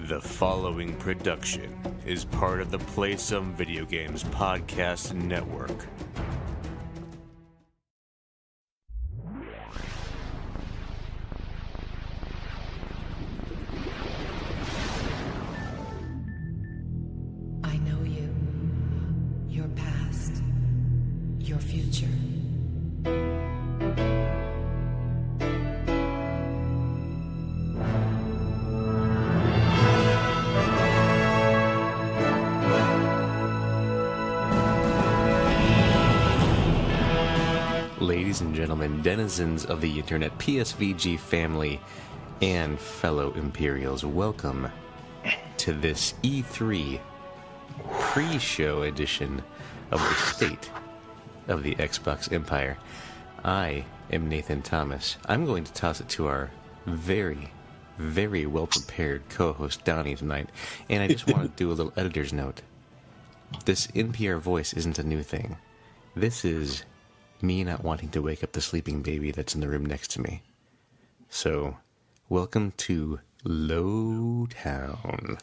The following production is part of the Play Some Video Games podcast network. I know you, your past, your future. Ladies and gentlemen, denizens of the internet, PSVG family, and fellow Imperials, welcome to this E3 pre-show edition of the State of the Xbox Empire. I am Nathan Thomas. I'm going to toss it to our very, very well-prepared co-host Donnie tonight, and I just want to do a little editor's note. This NPR voice isn't a new thing. This is me not wanting to wake up the sleeping baby that's in the room next to me. So, welcome to Lowtown.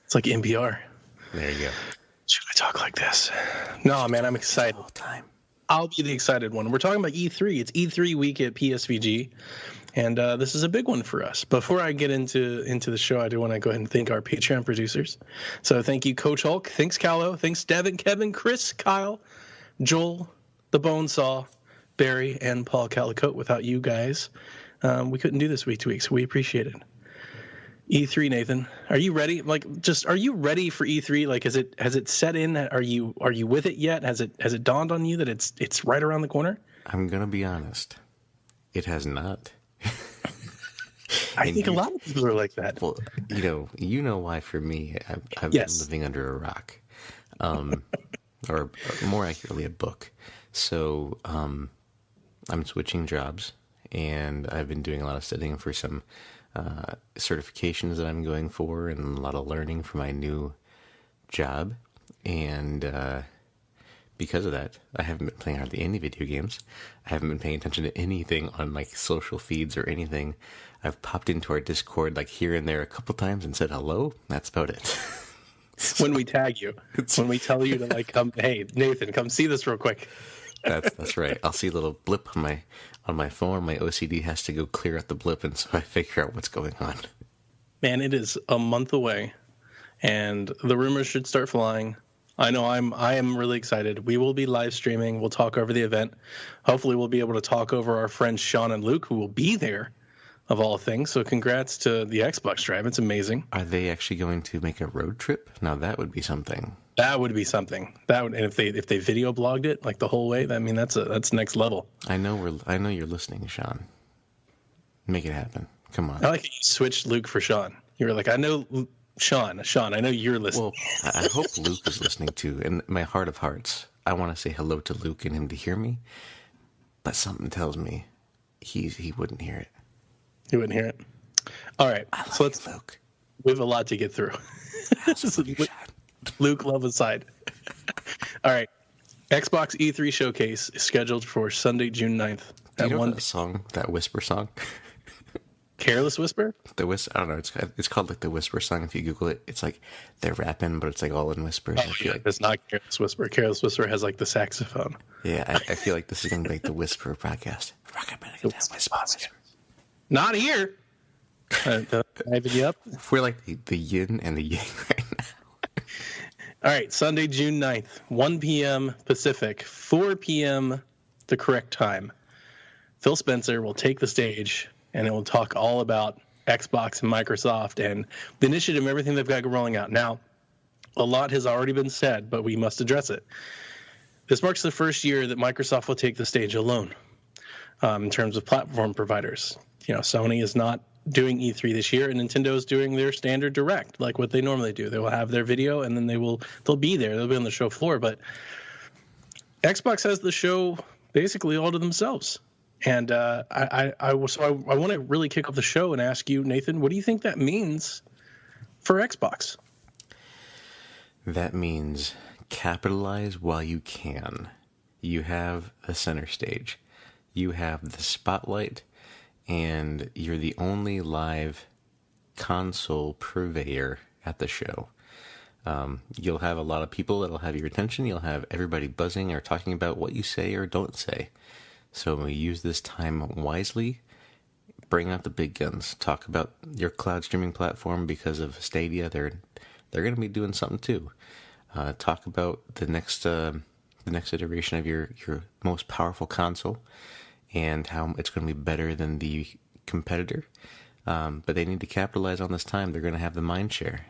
It's like NPR. There you go. Should I talk like this? No, man, I'm excited. All time. I'll be the excited one. We're talking about E3. It's E3 week at PSVG, and this is a big one for us. Before I get into the show, I do want to go ahead and thank our Patreon producers. So thank you, Coach Hulk. Thanks, Callow. Thanks, Devin, Kevin, Chris, Kyle, Joel, The Bonesaw, Barry, and Paul Calicote. Without you guys, we couldn't do this week to week, so we appreciate it. E3, Nathan, are you ready? Are you ready for E3? Like, has it set in? Are you with it yet? Has it dawned on you that it's right around the corner? I'm gonna be honest. It has not. I think a lot of people are like that. Well, you know why for me, I've been living under a rock. Or more accurately, a book. So, I'm switching jobs, and I've been doing a lot of studying for some certifications that I'm going for, and a lot of learning for my new job. And because of that, I haven't been playing hardly any video games. I haven't been paying attention to anything on like social feeds or anything. I've popped into our Discord like here and there a couple times and said hello. That's about it. When we tag you, when we tell you to like come, hey Nathan, come see this real quick. That's right. I'll see a little blip on my phone. My OCD has to go clear out the blip, and so I figure out what's going on. Man, it is a month away, and the rumors should start flying. I know I am really excited. We will be live streaming. We'll talk over the event. Hopefully, we'll be able to talk over our friends Sean and Luke, who will be there, of all things. So congrats to the Xbox Drive. It's amazing. Are they actually going to make a road trip? Now that would be something. That would be something. And if they video blogged it like the whole way, that's next level. I know you're listening, Sean. Make it happen. Come on. I like how you switched Luke for Sean. You were like, I know Sean, I know you're listening. Well, I hope Luke is listening too. In my heart of hearts, I want to say hello to Luke and him to hear me, but something tells me he wouldn't hear it. He wouldn't hear it. All right, so let's. Luke. We have a lot to get through. Luke, love aside. All right, Xbox E3 showcase is scheduled for Sunday, June 9th. Do you know that song, that Whisper song? Careless Whisper? I don't know. It's called like the Whisper song. If you Google it, it's like they're rapping, but it's like all in whispers. Oh, yeah, it's not Careless Whisper. Careless Whisper has like the saxophone. Yeah, I feel like this is going to be like the Whisper podcast. Whisper. Not here. Hyping you up. We're like the yin and the yang right now. All right, Sunday, June 9th, 1 p.m. Pacific, 4 p.m. the correct time. Phil Spencer will take the stage, and it will talk all about Xbox and Microsoft and the initiative and everything they've got rolling out. Now, a lot has already been said, but we must address it. This marks the first year that Microsoft will take the stage alone in terms of platform providers. Sony is not doing E3 this year, and Nintendo is doing their standard direct, like what they normally do. They will have their video, and then they'll be there. They'll be on the show floor. But Xbox has the show basically all to themselves. And I want to really kick off the show and ask you, Nathan, what do you think that means for Xbox? That means capitalize while you can. You have the center stage. You have the spotlight, and you're the only live console purveyor at the show. You'll have a lot of people that'll have your attention. You'll have everybody buzzing or talking about what you say or don't say. So we use this time wisely. Bring out the big guns. Talk about your cloud streaming platform because of Stadia. They're going to be doing something too. Talk about the next iteration of your most powerful console and how it's going to be better than the competitor. But they need to capitalize on this time. They're going to have the mind share.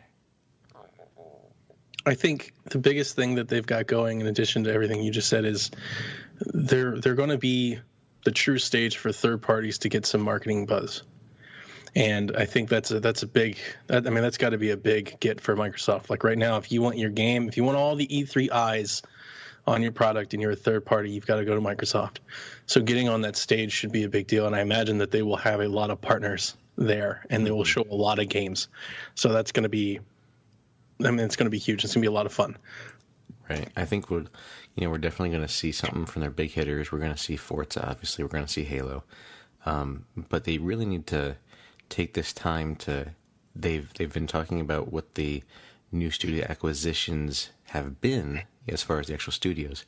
I think the biggest thing that they've got going, in addition to everything you just said, is they're going to be the true stage for third parties to get some marketing buzz. And I think that's a big. I mean, that's got to be a big get for Microsoft. Like right now, if you want your game, if you want all the E3 eyes on your product and you're a third party, you've got to go to Microsoft. So getting on that stage should be a big deal. And I imagine that they will have a lot of partners there, and they will show a lot of games. So that's going to be. I mean, it's going to be huge. It's going to be a lot of fun. Right. I think we're definitely going to see something from their big hitters. We're going to see Forza. Obviously, we're going to see Halo. But they really need to take this time to. They've been talking about what the new studio acquisitions have been as far as the actual studios.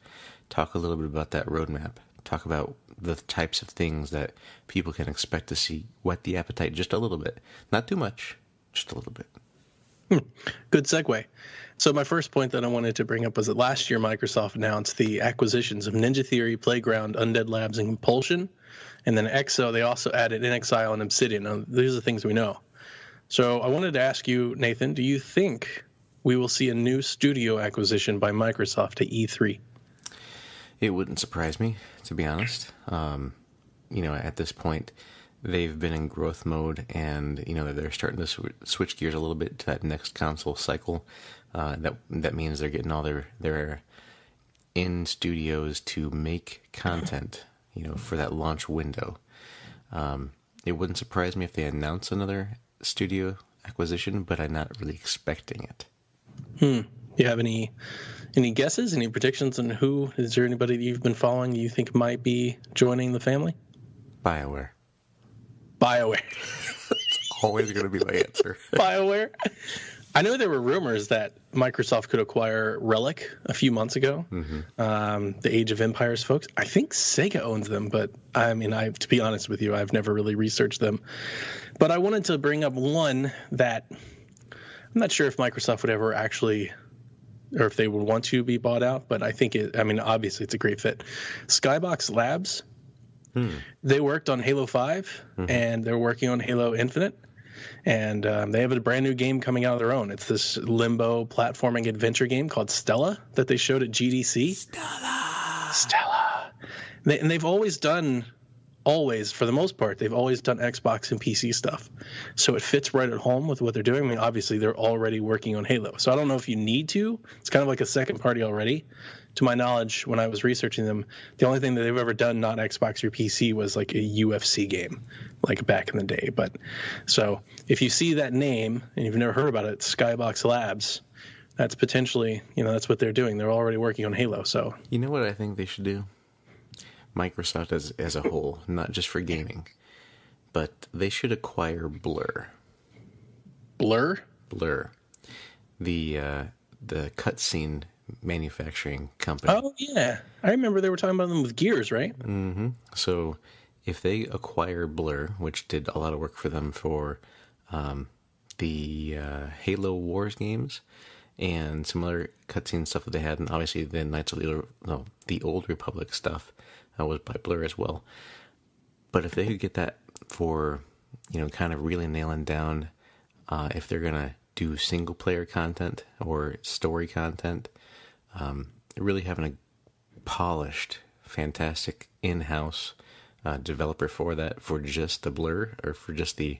Talk a little bit about that roadmap. Talk about the types of things that people can expect to see. Whet the appetite just a little bit. Not too much, just a little bit. Good segue. So my first point that I wanted to bring up was that last year Microsoft announced the acquisitions of Ninja Theory, Playground, Undead Labs, and Compulsion. And then EXO, they also added inXile and Obsidian. Now, these are the things we know. So I wanted to ask you, Nathan, do you think we will see a new studio acquisition by Microsoft at E3? It wouldn't surprise me, to be honest. At this point, they've been in growth mode, and they're starting to switch gears a little bit to that next console cycle. That means they're getting all their in studios to make content, for that launch window. It wouldn't surprise me if they announce another studio acquisition, but I'm not really expecting it. Do you have any guesses, any predictions on who? Is there anybody that you've been following you think might be joining the family? BioWare. It's always going to be my answer. BioWare. I know there were rumors that Microsoft could acquire Relic a few months ago. Mm-hmm. The Age of Empires folks. I think Sega owns them, but I mean, to be honest with you, I've never really researched them. But I wanted to bring up one that I'm not sure if Microsoft would ever actually, or if they would want to be bought out, but I think obviously it's a great fit. Skybox Labs. They worked on Halo 5, and they're working on Halo Infinite, and they have a brand new game coming out of their own. It's this limbo platforming adventure game called Stella that they showed at GDC. Stella. And they've always, for the most part, they've always done Xbox and PC stuff. So it fits right at home with what they're doing. I mean, obviously, they're already working on Halo. So I don't know if you need to. It's kind of like a second party already. To my knowledge, when I was researching them, the only thing that they've ever done not Xbox or PC was like a UFC game, like back in the day. But so if you see that name and you've never heard about it, Skybox Labs, that's potentially, that's what they're doing. They're already working on Halo. So you know what I think they should do? Microsoft as a whole, not just for gaming, but they should acquire Blur. Blur? Blur. The cutscene manufacturing company. Oh, yeah. I remember they were talking about them with Gears, right? Mm-hmm. So if they acquire Blur, which did a lot of work for them for the Halo Wars games and some other cutscene stuff that they had, and obviously the Knights of the Old Republic stuff was by Blur as well. But if they could get that for, kind of really nailing down if they're going to do single-player content or story content, really having a polished, fantastic in-house developer for that, for just the Blur or for just the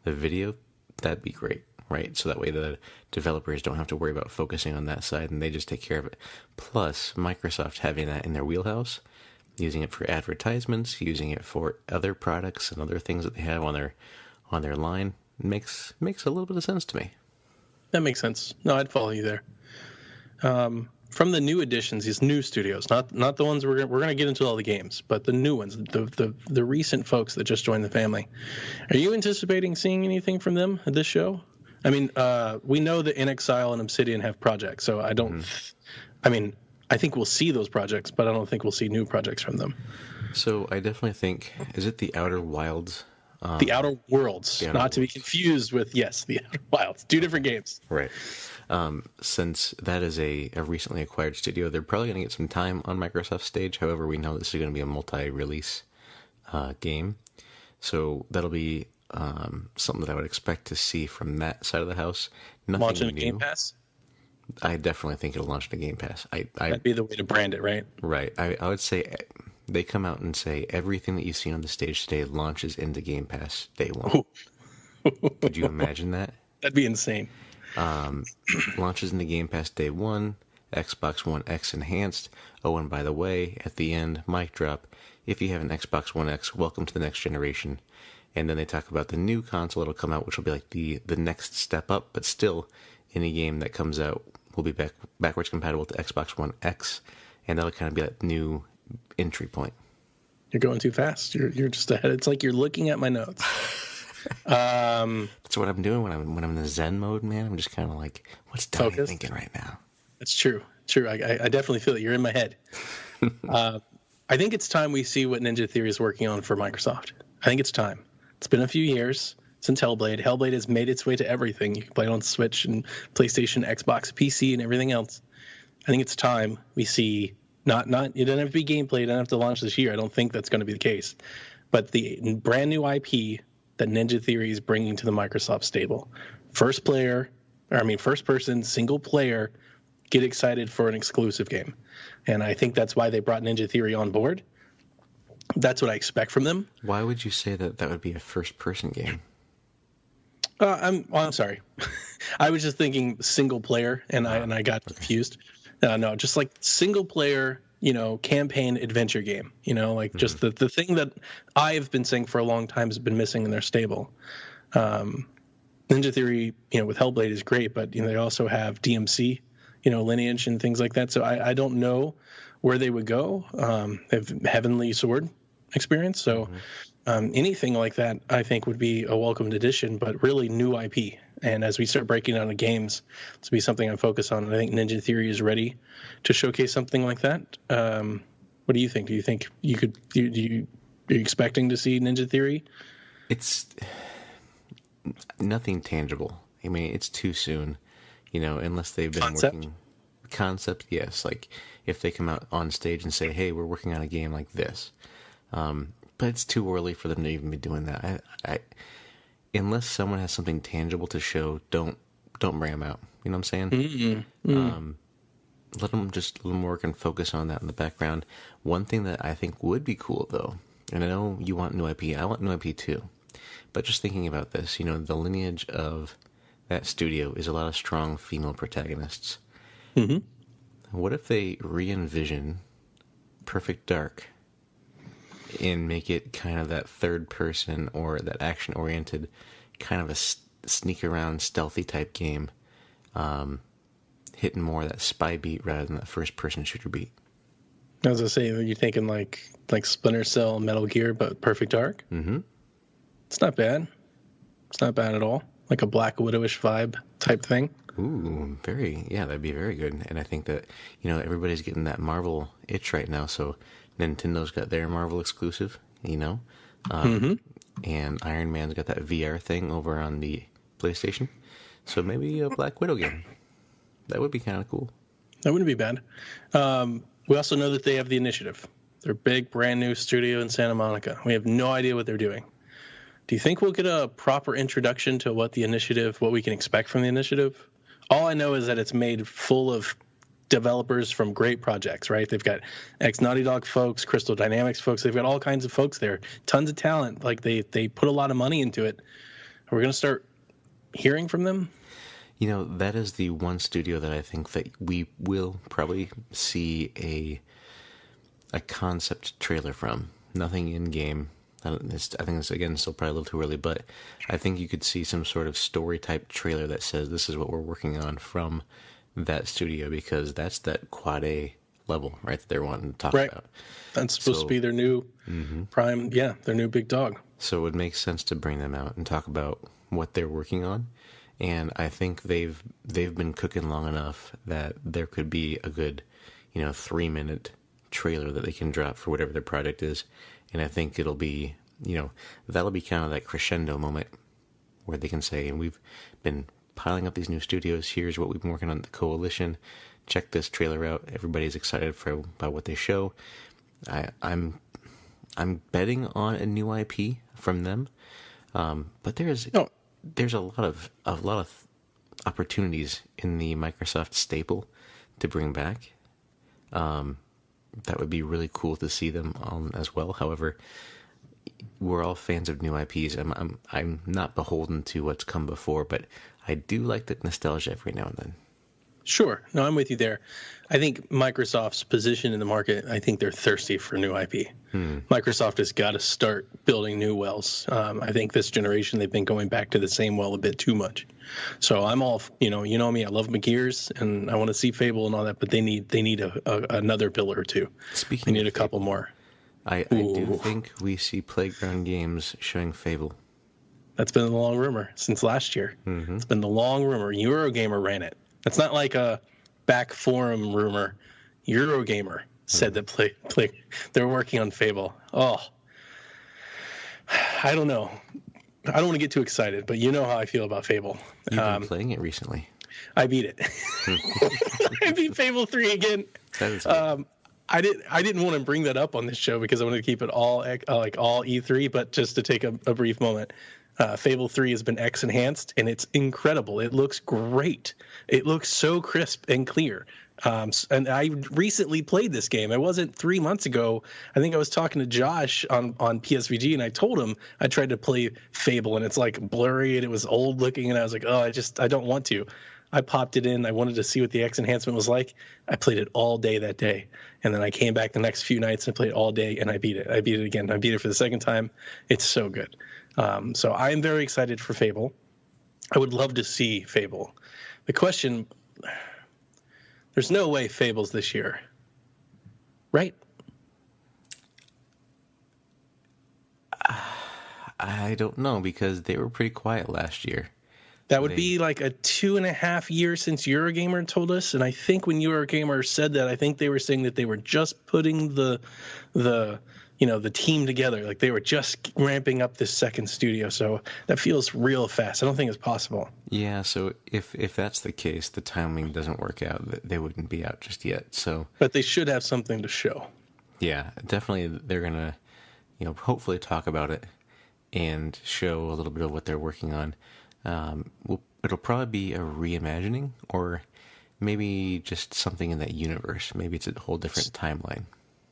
video, that'd be great, right? So that way the developers don't have to worry about focusing on that side and they just take care of it. Plus, Microsoft having that in their wheelhouse, using it for advertisements, using it for other products and other things that they have on their line, makes a little bit of sense to me. That makes sense. No, I'd follow you there. from the new additions, these new studios, not the ones we're gonna get into all the games, but the new ones, the recent folks that just joined the family. Are you anticipating seeing anything from them at this show? I mean, we know that In Exile and Obsidian have projects, so I don't. I mean, I think we'll see those projects, but I don't think we'll see new projects from them. So I definitely think, is it the Outer Wilds? The Outer Worlds, not to be confused with, the Outer Wilds. 2 different games. Right. Since that is a recently acquired studio, they're probably going to get some time on Microsoft's stage. However, we know this is going to be a multi-release game. So that'll be something that I would expect to see from that side of the house. Nothing Launching a new. Game Pass? I definitely think it'll launch in a Game Pass. That'd be the way to brand it, right? Right. I would say they come out and say everything that you've seen on the stage today launches into Game Pass day one. Could you imagine that? That'd be insane. Launches into Game Pass day one, Xbox One X enhanced. Oh, and by the way, at the end, mic drop, if you have an Xbox One X, welcome to the next generation. And then they talk about the new console that'll come out, which will be like the next step up, but still, any game that comes out will be backwards compatible to Xbox One X, and that'll kind of be that new entry point. You're going too fast. You're just ahead. It's like you're looking at my notes. That's what I'm doing when I'm in the Zen mode, man. I'm just kind of like, what's Donnie thinking right now? That's true. I definitely feel it. You're in my head. I think it's time we see what Ninja Theory is working on for Microsoft. I think it's time. It's been a few years since Hellblade. Hellblade has made its way to everything. You can play it on Switch and PlayStation, Xbox, PC, and everything else. I think it's time we see not it doesn't have to be gameplay, it doesn't have to launch this year. I don't think that's going to be the case. But the brand new IP that Ninja Theory is bringing to the Microsoft stable. First person, single player, get excited for an exclusive game. And I think that's why they brought Ninja Theory on board. That's what I expect from them. Why would you say that would be a first-person game? I'm sorry. I was just thinking single player, and I got confused. No, just like single player, campaign adventure game. Just the thing that I've been saying for a long time has been missing in their stable. Ninja Theory, with Hellblade is great, but they also have DMC, Lineage and things like that. So I don't know where they would go. They have Heavenly Sword experience, so anything like that I think would be a welcomed addition, but really new IP. And as we start breaking down the games, this will be something I'm focused on. And I think Ninja Theory is ready to showcase something like that. What do you think? Do you think you could? Are you expecting to see Ninja Theory? It's nothing tangible. I mean, it's too soon, unless they've been working. Concept, yes. Like if they come out on stage and say, "Hey, we're working on a game like this," but it's too early for them to even be doing that. I unless someone has something tangible to show, don't bring them out. You know what I'm saying? Let them work and focus on that in the background. One thing that I think would be cool, though, and I know you want new IP, I want new IP too, but just thinking about this, the lineage of that studio is a lot of strong female protagonists. Mm-hmm. What if they re-envision Perfect Dark and make it kind of that third person or that action-oriented kind of a sneak around stealthy type game, hitting more of that spy beat rather than that first person shooter beat? As I say, you're thinking like Splinter Cell, Metal Gear, but Perfect Dark? Mm-hmm. It's not bad. It's not bad at all. Like a Black Widowish vibe type thing. Ooh, that'd be very good. And I think that, everybody's getting that Marvel itch right now, so Nintendo's got their Marvel exclusive, and Iron Man's got that VR thing over on the PlayStation. So maybe a Black Widow game. That would be kind of cool. That wouldn't be bad. We also know that they have the Initiative. They're a big, brand new studio in Santa Monica. We have no idea what they're doing. Do you think we'll get a proper introduction to what we can expect from the Initiative? All I know is that it's made full of developers from great projects, right? They've got ex-Naughty Dog folks, Crystal Dynamics folks. They've got all kinds of folks there. Tons of talent. Like, they put a lot of money into it. Are we going to start hearing from them? That is the one studio that I think that we will probably see a concept trailer from. Nothing in-game. I think it's, again, still probably a little too early, but I think you could see some sort of story-type trailer that says this is what we're working on from that studio, because that's that quad A level, right, that they're wanting to talk Right. about. That's supposed to be their new prime, their new big dog. So it would make sense to bring them out and talk about what they're working on. And I think they've been cooking long enough that there could be a good, 3-minute trailer that they can drop for whatever their project is. And I think it'll be, that'll be kind of that crescendo moment where they can say, and we've been piling up these new studios. Here's what we've been working on at the Coalition. Check this trailer out. Everybody's excited about what they show. I'm betting on a new IP from them, but there's a lot of opportunities in the Microsoft staple to bring back. That would be really cool to see them on as well. However, we're all fans of new IPs. I'm not beholden to what's come before, but I do like the nostalgia every now and then. Sure. No, I'm with you there. I think Microsoft's position in the market, I think they're thirsty for new IP. Microsoft has got to start building new wells. I think this generation, they've been going back to the same well a bit too much. So I'm all, you know me, I love my Gears, and I want to see Fable and all that, but they need another pillar or two. They need a couple more. I do think we see Playground Games showing Fable. That's been the long rumor since last year. It's been the long rumor. Eurogamer ran it. It's not like a back forum rumor. Eurogamer said that they're working on Fable. Oh, I don't know. I don't want to get too excited, but you know how I feel about Fable. You've been playing it recently. I beat it. I beat Fable 3 again. That is I didn't want to bring that up on this show because I wanted to keep it all all E3, but just to take a brief moment. Fable 3 has been X enhanced, and it's incredible. It looks great. It looks so crisp and clear. And I recently played this game. It wasn't 3 months ago. I think I was talking to Josh on PSVG, and I told him I tried to play Fable, and it's like blurry, and it was old looking, and I was like, oh, I don't want to. I popped it in. I wanted to see what the X enhancement was like. I played it all day that day. And then I came back the next few nights and played it all day, and I beat it. I beat it again. I beat it for the second time. It's so good. So I am very excited for Fable. I would love to see Fable. The question, there's no way Fable's this year, right? I don't know, because they were pretty quiet last year. That would be like a 2.5 years since Eurogamer told us, and I think when Eurogamer said that, I think they were saying that they were just putting the team together, like they were just ramping up this second studio. So that feels real fast. I don't think it's possible. Yeah, so if that's the case, the timing doesn't work out. They wouldn't be out just yet. So, but they should have something to show. Yeah, definitely. They're gonna, hopefully talk about it and show a little bit of what they're working on. It'll probably be a reimagining, or maybe just something in that universe. Maybe it's a whole different timeline.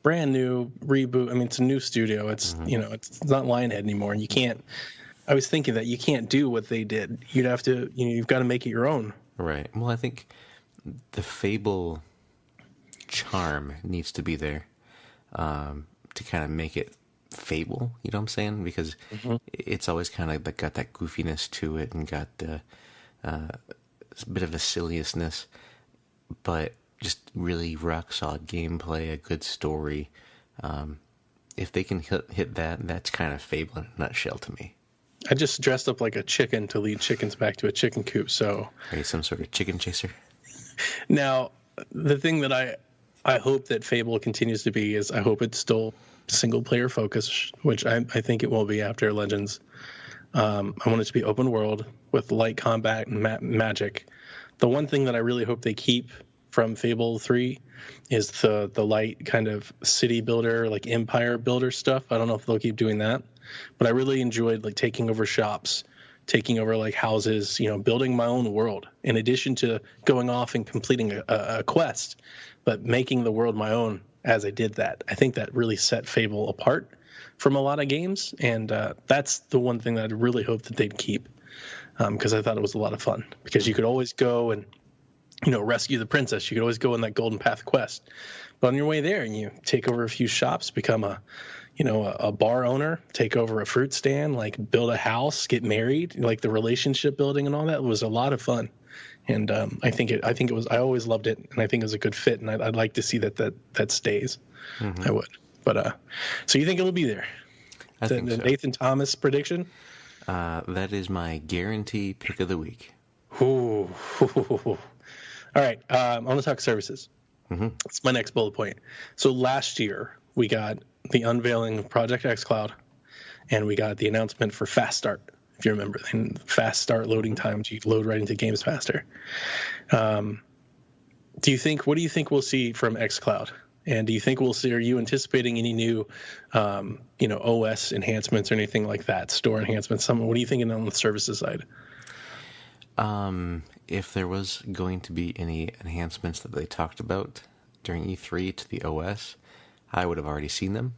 Brand new reboot. I mean, it's a new studio. It's it's not Lionhead anymore. And you can't. I was thinking that you can't do what they did. You'd have to. You've got to make it your own. Right. Well, I think the Fable charm needs to be there to kind of make it Fable. You know what I'm saying? Because it's always kind of got that goofiness to it, and got the bit of a silliness, but just really rock solid gameplay, a good story. If they can hit that, that's kind of Fable in a nutshell to me. I just dressed up like a chicken to lead chickens back to a chicken coop. So are you some sort of chicken chaser? Now, the thing that I hope that Fable continues to be is I hope it's still single player focused, which I think it will be after Legends. I want it to be open world with light combat and magic. The one thing that I really hope they keep from Fable 3 is the light kind of city builder, like empire builder stuff. I don't know if they'll keep doing that, but I really enjoyed like taking over shops, taking over like houses, building my own world in addition to going off and completing a quest, but making the world my own as I did that. I think that really set Fable apart from a lot of games, and that's the one thing that I'd really hope that they'd keep, because I thought it was a lot of fun, because you could always go and rescue the princess. You could always go on that Golden Path quest. But on your way there, and you take over a few shops, become a a bar owner, take over a fruit stand, like build a house, get married, like the relationship building and all that was a lot of fun. And I think it was. I always loved it, and I think it was a good fit. And I'd like to see that stays. Mm-hmm. I would. But so you think it'll be there? I think the so. Nathan Thomas prediction? That is my guarantee pick of the week. Ooh. All right. I want to talk services. Mm-hmm. That's my next bullet point. So last year we got the unveiling of Project xCloud, and we got the announcement for Fast Start. If you remember, and Fast Start loading times, you load right into games faster. What do you think we'll see from xCloud? And do you think we'll see? Are you anticipating any new, OS enhancements or anything like that? Store enhancements? What are you thinking on the services side? If there was going to be any enhancements that they talked about during E3 to the OS, I would have already seen them.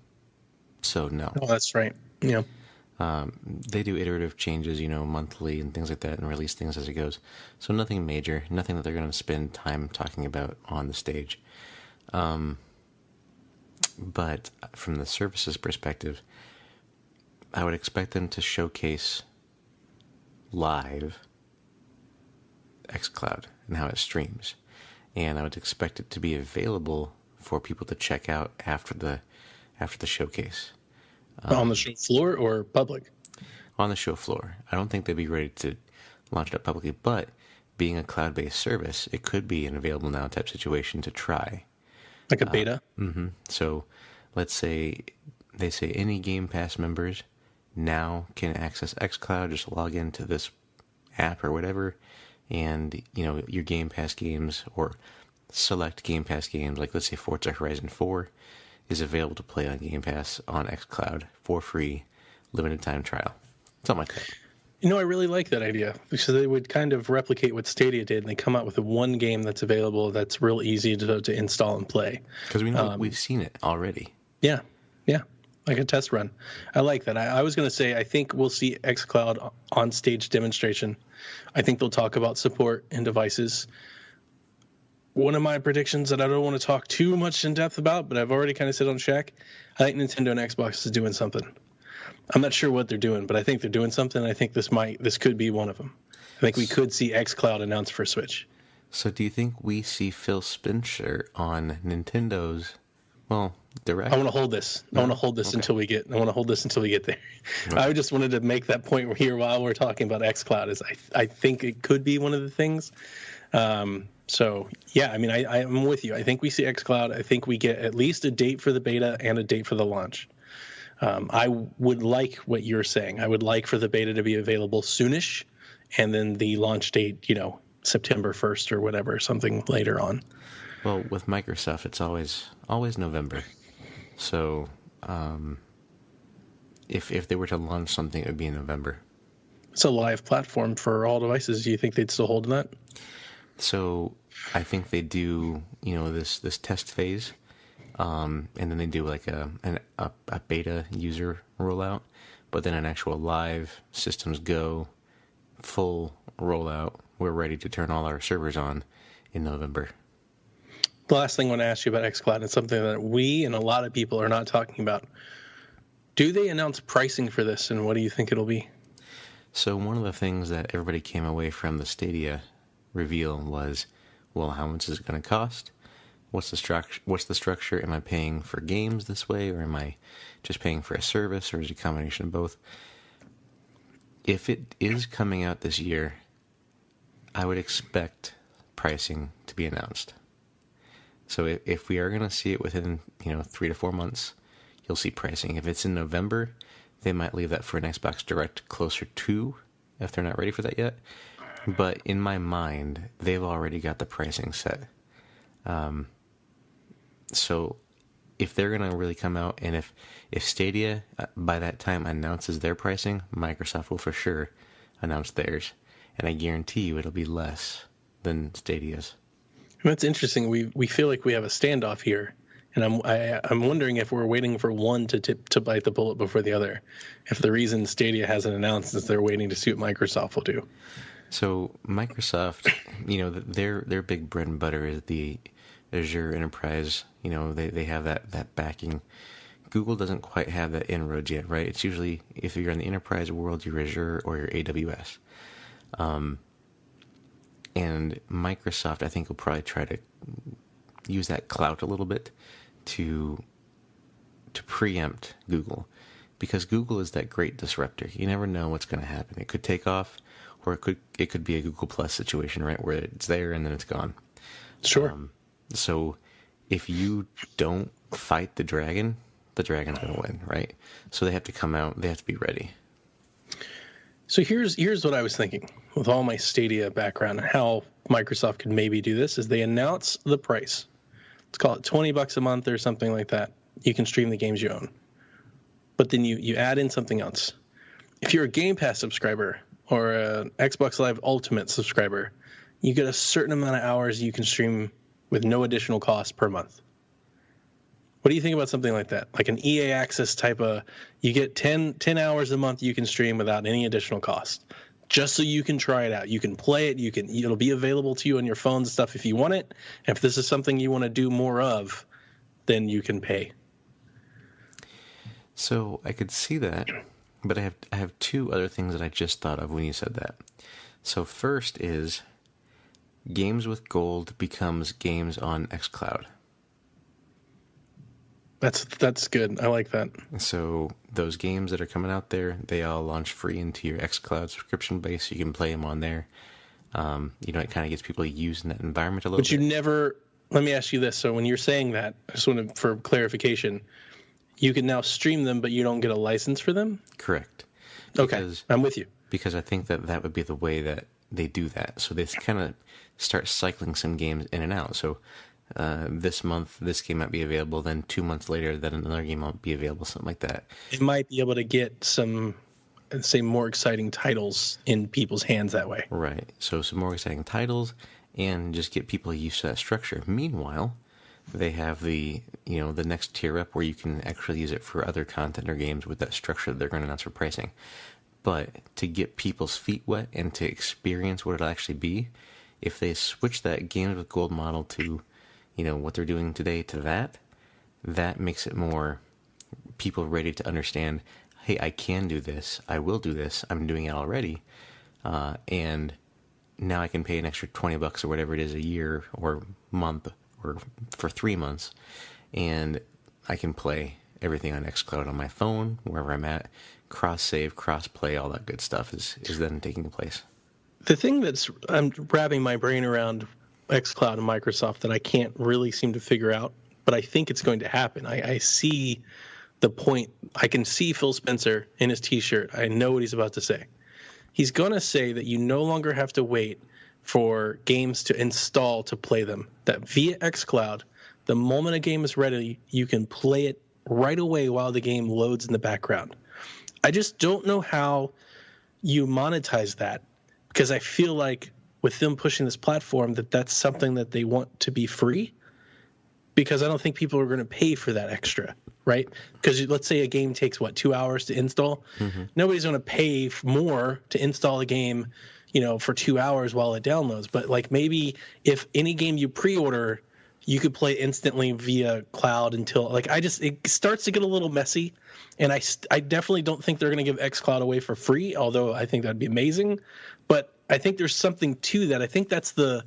So no. Oh, that's right. Yeah. They do iterative changes, monthly and things like that, and release things as it goes. So nothing major, nothing that they're going to spend time talking about on the stage. But from the services perspective, I would expect them to showcase live xCloud and how it streams. And I would expect it to be available for people to check out after the showcase. On the show floor or public? On the show floor. I don't think they'd be ready to launch it up publicly, but being a cloud-based service, it could be an available now type situation to try. Like a beta? Mm-hmm. So let's say they say any Game Pass members now can access xCloud, just log into this app or whatever, and your Game Pass games or select Game Pass games, like let's say Forza Horizon 4, is available to play on Game Pass on xCloud for free, limited time trial. Something like that. I really like that idea because they would kind of replicate what Stadia did, and they come out with one game that's available that's real easy to install and play. Because we know we've seen it already. Yeah, like a test run. I like that. I was going to say I think we'll see xCloud on stage demonstration. I think they'll talk about support and devices. One of my predictions that I don't want to talk too much in depth about, but I've already kind of said on Shaq, I think Nintendo and Xbox is doing something. I'm not sure what they're doing, but I think they're doing something. I think this could be one of them. I think we could see xCloud announced for Switch. So do you think we see Phil Spencer on Nintendo's, Direct? I want to hold this. I want to hold this until we get there. Okay. I just wanted to make that point here while we're talking about xCloud. Is I think it could be one of the things. So yeah, I'm with you. I think we see xCloud. I think we get at least a date for the beta and a date for the launch. I would like what you're saying. I would like for the beta to be available soonish, and then the launch date, September 1st or whatever, something later on. Well, with Microsoft, it's always November. So if they were to launch something, it would be in November. It's a live platform for all devices. Do you think they'd still hold that? So I think they do, this test phase, and then they do like a beta user rollout, but then an actual live systems go full rollout. We're ready to turn all our servers on in November. The last thing I want to ask you about xCloud is something that we and a lot of people are not talking about. Do they announce pricing for this, and what do you think it'll be? So one of the things that everybody came away from the Stadia reveal was, how much is it going to cost? What's the structure? Am I paying for games this way, or am I just paying for a service, or is it a combination of both? If it is coming out this year, I would expect pricing to be announced. So if we are going to see it within 3 to 4 months, you'll see pricing. If it's in November, they might leave that for an Xbox Direct closer to, if they're not ready for that yet. But in my mind, they've already got the pricing set. So if they're going to really come out, and if Stadia by that time announces their pricing, Microsoft will for sure announce theirs. And I guarantee you it'll be less than Stadia's. That's interesting. We feel like we have a standoff here, and I'm wondering if we're waiting for one to bite the bullet before the other. If the reason Stadia hasn't announced is they're waiting to see what Microsoft will do. So Microsoft, their big bread and butter is the Azure Enterprise. They have that backing Google doesn't quite have that inroads yet, right? It's usually, if you're in the enterprise world, your Azure or your AWS. And Microsoft, I think, will probably try to use that clout a little bit to preempt Google, because Google is that great disruptor. You never know what's going to happen. It could take off, or it could be a Google Plus situation, right, where it's there and then it's gone. Sure. So if you don't fight the dragon's going to win, right? So they have to come out. They have to be ready. So here's what I was thinking with all my Stadia background, how Microsoft could maybe do this is they announce the price. Let's call it $20 a month or something like that. You can stream the games you own. But then you add in something else. If you're a Game Pass subscriber or an Xbox Live Ultimate subscriber, you get a certain amount of hours you can stream with no additional cost per month. What do you think about something like that? Like an EA Access type of, you get 10 hours a month you can stream without any additional cost, just so you can try it out. You can play it. It'll be available to you on your phones and stuff if you want it. And if this is something you want to do more of, then you can pay. So I could see that, but I have two other things that I just thought of when you said that. So first is games with gold becomes games on xCloud. That's good. I like that. So those games that are coming out there, they all launch free into your xCloud subscription base. You can play them on there. It kind of gets people using that environment a little bit. But you never, let me ask you this. So when you're saying that, I just want to, for clarification, you can now stream them, but you don't get a license for them? Correct. Okay, I'm with you. Because I think that would be the way that they do that. So they kind of start cycling some games in and out. So this month, this game might be available. Then 2 months later, then another game might be available, something like that. It might be able to get some, say, more exciting titles in people's hands that way. Right. So some more exciting titles and just get people used to that structure. Meanwhile, they have the next tier up where you can actually use it for other content or games with that structure that they're going to announce for pricing. But to get people's feet wet and to experience what it'll actually be, if they switch that games with gold model to, what they're doing today to that makes it more people ready to understand, hey, I can do this, I will do this, I'm doing it already, and now I can pay an extra $20 or whatever it is a year or month or for 3 months, and I can play everything on xCloud on my phone, wherever I'm at. Cross-save, cross-play, all that good stuff is then taking place. The thing I'm wrapping my brain around xCloud and Microsoft that I can't really seem to figure out, but I think it's going to happen. I see the point. I can see Phil Spencer in his T-shirt. I know what he's about to say. He's going to say that you no longer have to wait for games to install to play them. That via xCloud, the moment a game is ready, you can play it right away while the game loads in the background. I just don't know how you monetize that, because I feel like with them pushing this platform that's something that they want to be free, because I don't think people are going to pay for that extra, right? Because let's say a game takes, 2 hours to install? Mm-hmm. Nobody's going to pay more to install a game, for 2 hours while it downloads. But maybe if any game you pre-order, you could play instantly via cloud until it starts to get a little messy. And I definitely don't think they're going to give xCloud away for free, although I think that'd be amazing. But I think there's something to that. I think that's the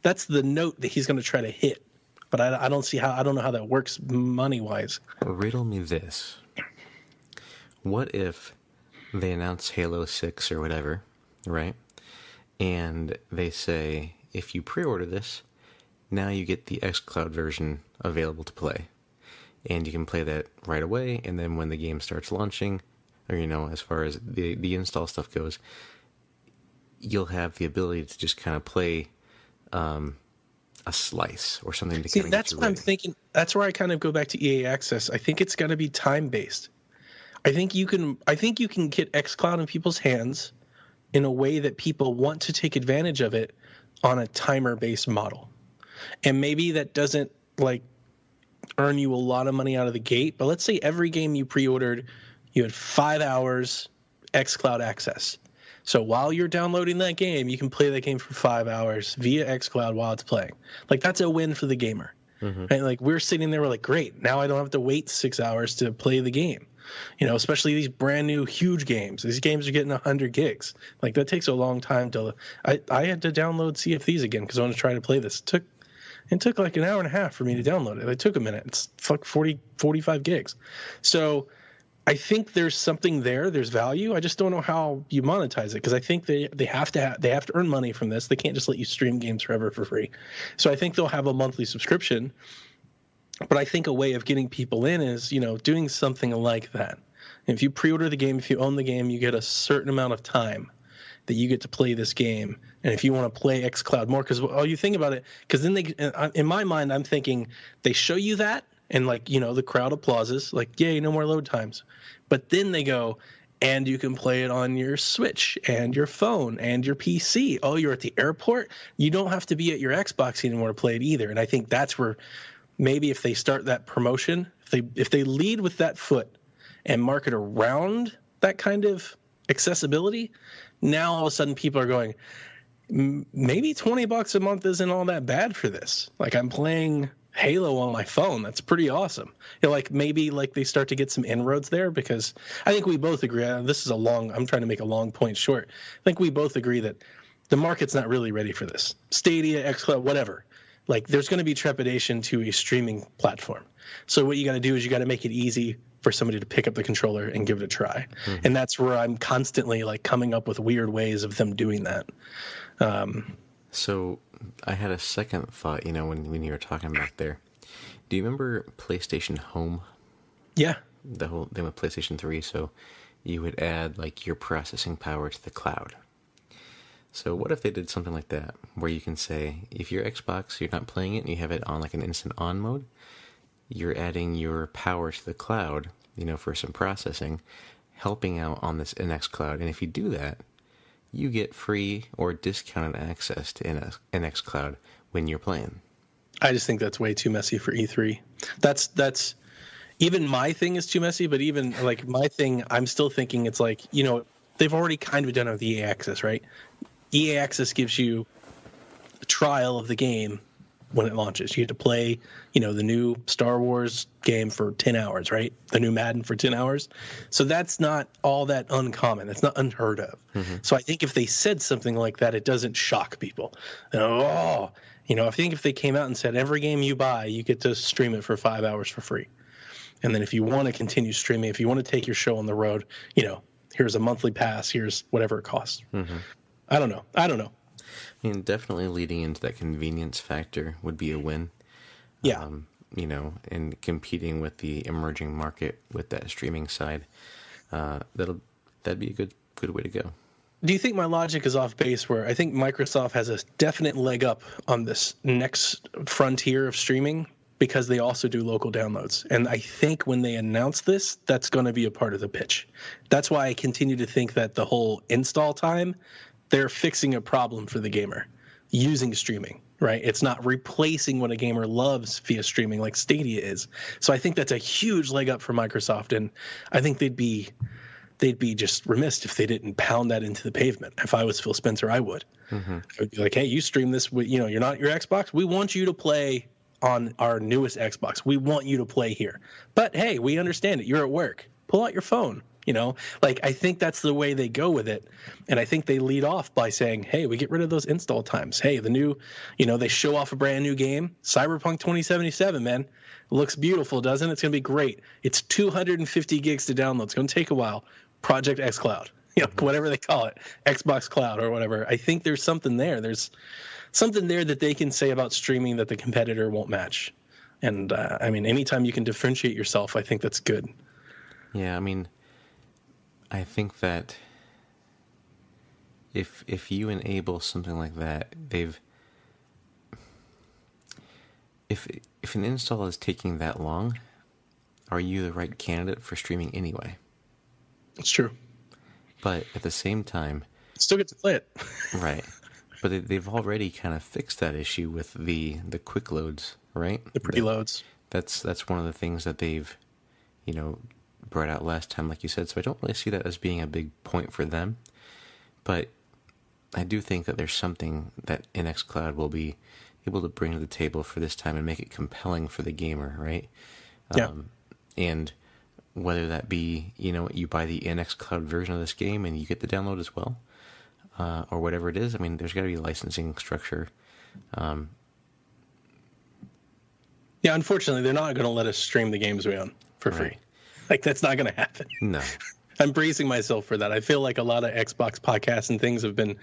note that he's going to try to hit. But I don't know how that works money-wise. Riddle me this. What if they announce Halo 6 or whatever, right? And they say, if you pre-order this, now you get the xCloud version available to play. And you can play that right away, and then when the game starts launching, or, as far as the install stuff goes, you'll have the ability to just kind of play a slice or something to kind of that's what I'm thinking. That's where I kind of go back to EA Access. I think it's got to be time-based. I think you can get xCloud in people's hands in a way that people want to take advantage of it on a timer-based model. And maybe that doesn't earn you a lot of money out of the gate, but let's say every game you pre-ordered, you had 5 hours xCloud access. So while you're downloading that game, you can play that game for 5 hours via xCloud while it's playing. That's a win for the gamer. right? Like we're sitting there, we're like, great, now I don't have to wait 6 hours to play the game. Especially these brand new huge games. These games are getting 100 gigs. Like that takes a long time to. I had to download CFDs again because I wanted to try to play this. It took like an hour and a half for me to download it. It took a minute. It's 45 gigs. So I think there's something there. There's value. I just don't know how you monetize it because I think they have to earn money from this. They can't just let you stream games forever for free. So I think they'll have a monthly subscription. But I think a way of getting people in is, doing something like that. If you pre-order the game, if you own the game, you get a certain amount of time that you get to play this game. And if you want to play xCloud more, because you think about it, because then in my mind, I'm thinking they show you that and the crowd applauses, like, yay, no more load times. But then they go, and you can play it on your Switch and your phone and your PC. Oh, you're at the airport? You don't have to be at your Xbox anymore to play it either. And I think that's where maybe if they start that promotion, if they lead with that foot and market around that kind of accessibility, now all of a sudden people are going, maybe $20 a month isn't all that bad for this. Like I'm playing Halo on my phone. That's pretty awesome. Maybe they start to get some inroads there because I think we both agree. I'm trying to make a long point short. I think we both agree that the market's not really ready for this. Stadia, xCloud, whatever. There's going to be trepidation to a streaming platform. So what you got to do is you got to make it easy for somebody to pick up the controller and give it a try. And that's where I'm constantly coming up with weird ways of them doing that. So I had a second thought, when you were talking back there. Do you remember PlayStation Home? Yeah. The whole thing with PlayStation 3. So you would add your processing power to the cloud. So what if they did something like that, where you can say, if your Xbox, you're not playing it and you have it on an instant on mode, you're adding your power to the cloud, for some processing, helping out on this NX cloud. And if you do that, you get free or discounted access to NX cloud when you're playing. I just think that's way too messy for E3. That's even my thing is too messy, but even my thing, I'm still thinking it's they've already kind of done it with EA Access, right? EA Access gives you a trial of the game when it launches. You get to play, the new Star Wars game for 10 hours, right? The new Madden for 10 hours. So that's not all that uncommon. It's not unheard of. So I think if they said something like that, it doesn't shock people. I think if they came out and said, every game you buy, you get to stream it for 5 hours for free. And then if you want to continue streaming, if you want to take your show on the road, here's a monthly pass, here's whatever it costs. I don't know. I mean, definitely leading into that convenience factor would be a win. Yeah. And competing with the emerging market with that streaming side, that'd be a good way to go. Do you think my logic is off base where I think Microsoft has a definite leg up on this next frontier of streaming because they also do local downloads? And I think when they announce this, that's going to be a part of the pitch. That's why I continue to think that the whole install time, they're fixing a problem for the gamer using streaming, right? It's not replacing what a gamer loves via streaming like Stadia is. So I think that's a huge leg up for Microsoft, and I think they'd be just remiss if they didn't pound that into the pavement. If I was Phil Spencer, I would. I would be like, hey, you stream this with, you're not your Xbox. We want you to play on our newest Xbox. We want you to play here. But hey, we understand it. You're at work. Pull out your phone. I think that's the way they go with it. And I think they lead off by saying, hey, we get rid of those install times. Hey, the new, they show off a brand new game. Cyberpunk 2077, man. It looks beautiful, doesn't it? It's going to be great. It's 250 gigs to download. It's going to take a while. Project xCloud, whatever they call it, Xbox Cloud or whatever. I think there's something there. There's something there that they can say about streaming that the competitor won't match. And, anytime you can differentiate yourself, I think that's good. Yeah, I think that if you enable something like that, if an install is taking that long, are you the right candidate for streaming anyway? It's true. But at the same time, still get to play it. Right. But they've already kind of fixed that issue with the quick loads, right? The preloads. That's one of the things that they've, brought out last time, like you said. So I don't really see that as being a big point for them. But I do think that there's something that NX Cloud will be able to bring to the table for this time and make it compelling for the gamer, right? Yeah. And whether that be, you buy the NX Cloud version of this game and you get the download as well, or whatever it is. I mean, there's got to be a licensing structure. Yeah, unfortunately, they're not going to let us stream the games we own for free. Right. Like, that's not going to happen. No. I'm bracing myself for that. I feel like a lot of Xbox podcasts and things have been,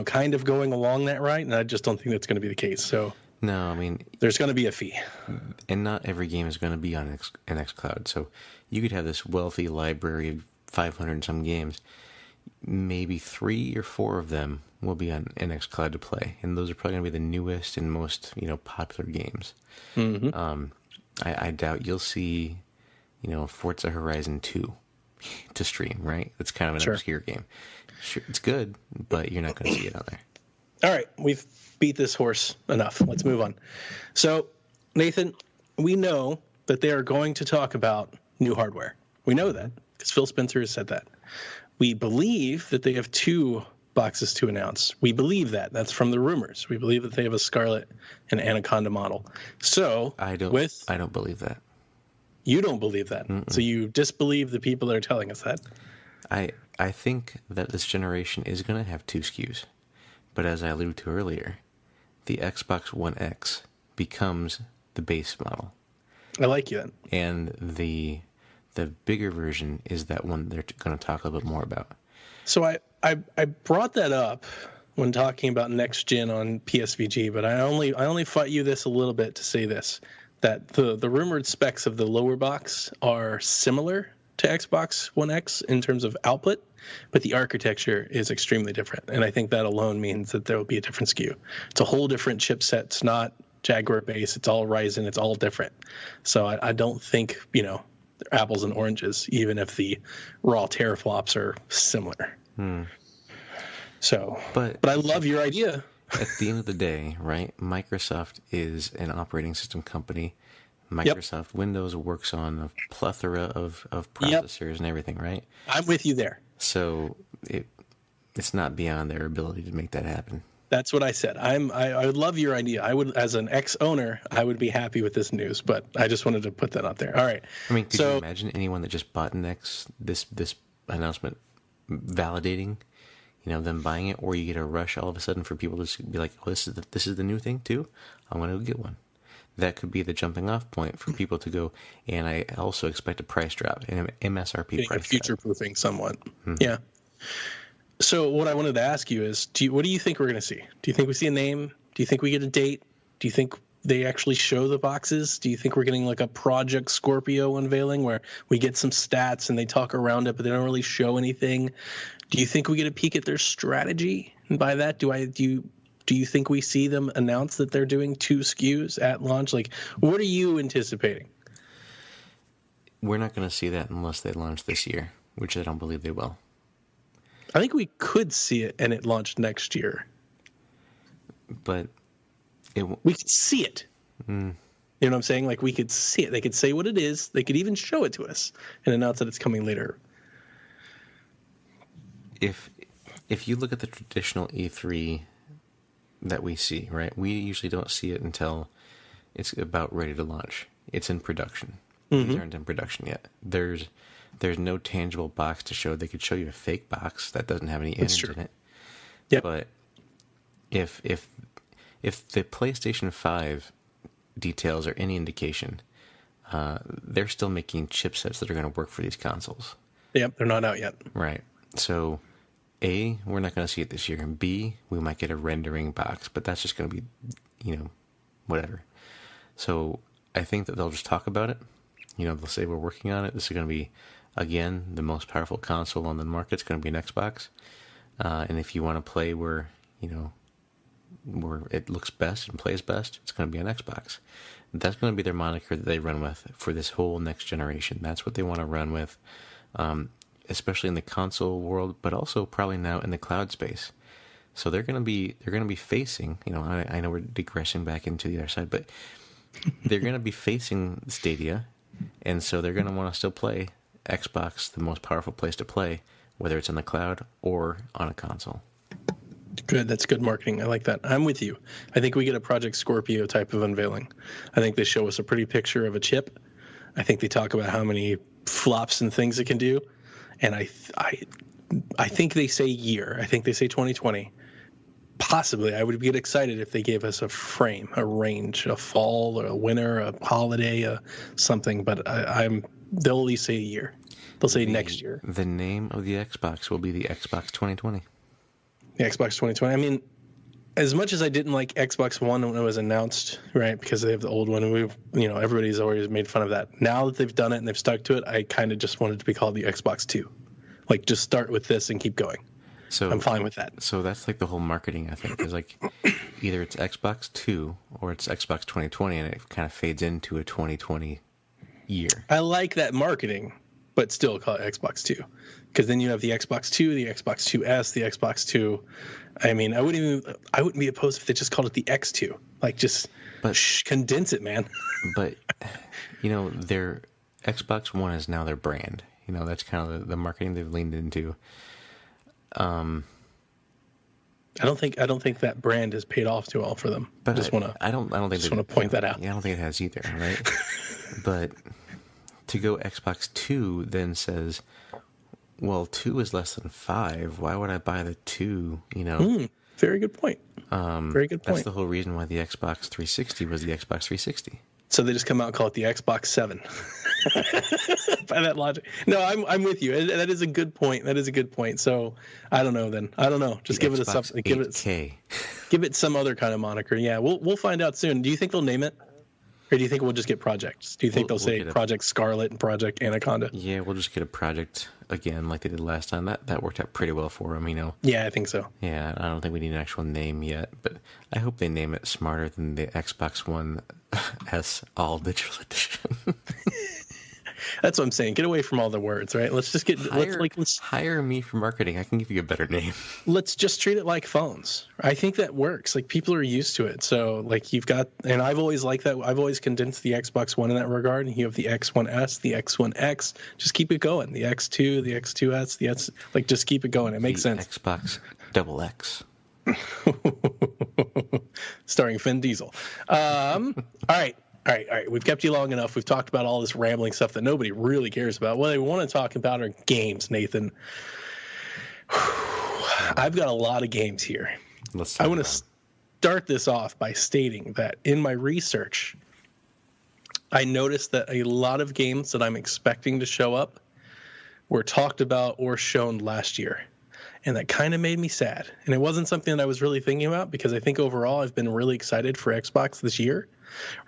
kind of going along that right, and I just don't think that's going to be the case. So No, I mean, there's going to be a fee. and not every game is going to be on NX Cloud. So you could have this wealthy library of 500 and some games. Maybe 3 or 4 of them will be on NX Cloud to play, and those are probably going to be the newest and most popular games. Mm-hmm. I doubt you'll see Forza Horizon 2 to stream, right? That's kind of an obscure game. Sure, it's good, but you're not going to see it on there. All right, we've beat this horse enough. Let's move on. So, Nathan, we know that they are going to talk about new hardware. We know that because Phil Spencer has said that. We believe that they have 2 boxes to announce. We believe that. That's from the rumors. We believe that they have a Scarlet and Anaconda model. So I don't believe that. You don't believe that. Mm-mm. So you disbelieve the people that are telling us that. I think that this generation is going to have 2 SKUs. But as I alluded to earlier, the Xbox One X becomes the base model. I like you then. And the bigger version is that one they're going to talk a little bit more about. So I brought that up when talking about next gen on PSVG, but I only fought you this a little bit to say this, that the rumored specs of the lower box are similar to Xbox One X in terms of output, but the architecture is extremely different. And I think that alone means that there will be a different SKU. It's a whole different chipset. It's not Jaguar base. It's all Ryzen. It's all different. So I don't think, they're apples and oranges, even if the raw teraflops are similar. So, but I love your idea. At the end of the day, right, Microsoft is an operating system company. Microsoft Windows works on a plethora of processors and everything, right? I'm with you there. So it's not beyond their ability to make that happen. That's what I said. I would love your idea. I would, as an ex-owner, I would be happy with this news, but I just wanted to put that out there. All right. I mean, could you imagine anyone that just bought this announcement validating, them buying it, or you get a rush all of a sudden for people to be like, oh, this is the new thing too? I'm going to go get one. That could be the jumping off point for people to go, and I also expect a price drop, an MSRP price drop. Future-proofing somewhat. Mm-hmm. Yeah. So what I wanted to ask you is, what do you think we're going to see? Do you think we see a name? Do you think we get a date? Do you think they actually show the boxes? Do you think we're getting like a Project Scorpio unveiling where we get some stats and they talk around it, but they don't really show anything? Do you think we get a peek at their strategy? And by that, do you think we see them announce that they're doing 2 SKUs at launch? Like, what are you anticipating? We're not going to see that unless they launch this year, which I don't believe they will. I think we could see it and it launched next year. But we could see it. You know what I'm saying? Like, we could see it. They could say what it is. They could even show it to us and announce that it's coming later. If you look at the traditional E3 that we see, right, we usually don't see it until it's about ready to launch. It's in production. Mm-hmm. These aren't in production yet. There's no tangible box to show. They could show you a fake box that doesn't have any innards in it. Yep. But if the PlayStation 5 details are any indication, they're still making chipsets that are going to work for these consoles. Yep, they're not out yet. Right. So, A, we're not going to see it this year, and B, we might get a rendering box, but that's just going to be, whatever. So, I think that they'll just talk about it. They'll say we're working on it. This is going to be, again, the most powerful console on the market. It's going to be an Xbox. And if you want to play where it looks best and plays best, it's going to be an Xbox. That's going to be their moniker that they run with for this whole next generation. That's what they want to run with, especially in the console world, but also probably now in the cloud space. So they're going to be facing, I know we're digressing back into the other side, but they're going to be facing Stadia, and so they're going to want to still play Xbox, the most powerful place to play, whether it's in the cloud or on a console. Good. That's good marketing. I like that. I'm with you. I think we get a Project Scorpio type of unveiling. I think they show us a pretty picture of a chip. I think they talk about how many flops and things it can do. And I think they say year. I think they say 2020. Possibly, I would get excited if they gave us a frame, a range, a fall, or a winter, a holiday, something. But they'll at least say a year. They'll say next year. The name of the Xbox will be the Xbox 2020. The Xbox 2020. I mean, as much as I didn't like Xbox One when it was announced, right, because they have the old one, and everybody's always made fun of that. Now that they've done it and they've stuck to it, I kind of just wanted it to be called the Xbox 2. Like, just start with this and keep going. So I'm fine with that. So that's like the whole marketing, I think, is like either it's Xbox 2 or it's Xbox 2020, and it kind of fades into a 2020 year. I like that marketing, but still call it Xbox 2. Because then you have the Xbox 2, the Xbox 2S, the Xbox 2. I mean, I wouldn't be opposed if they just called it the X2. Like, just condense it, man. But, their Xbox One is now their brand. That's kind of the marketing they've leaned into. I don't think that brand has paid off too well for them. But I don't want to point that out. Yeah, I don't think it has either, right? But to go Xbox 2 then says, well, 2 is less than 5. Why would I buy the 2? Very good point. Very good point. That's the whole reason why the Xbox 360 was the Xbox 360. So they just come out and call it the Xbox 7. By that logic. No, I'm with you. That is a good point. So I don't know then. I don't know. Just give it a something. Give it some other kind of moniker. Yeah, we'll find out soon. Do you think they'll name it? Or do you think we'll just get projects? Do you think they'll say Project Scarlet and Project Anaconda? Yeah, we'll just get a project again like they did last time. That worked out pretty well for them, Yeah, I think so. Yeah, I don't think we need an actual name yet, but I hope they name it smarter than the Xbox One S All Digital Edition. That's what I'm saying. Get away from all the words, right? Let's just let's hire me for marketing. I can give you a better name. Let's just treat it like phones. I think that works. Like, people are used to it. So, like, you've got, and I've always liked that. I've always condensed the Xbox One in that regard. You have the X1S, the X1X. Just keep it going. The X2, the X2S, the X. Like, just keep it going. It makes sense. Xbox Double X. Starring Vin Diesel. All right. We've kept you long enough. We've talked about all this rambling stuff that nobody really cares about. What I want to talk about are games, Nathan. I've got a lot of games here. I want to start this off by stating that in my research, I noticed that a lot of games that I'm expecting to show up were talked about or shown last year. And that kind of made me sad. And it wasn't something that I was really thinking about, because I think overall I've been really excited for Xbox this year,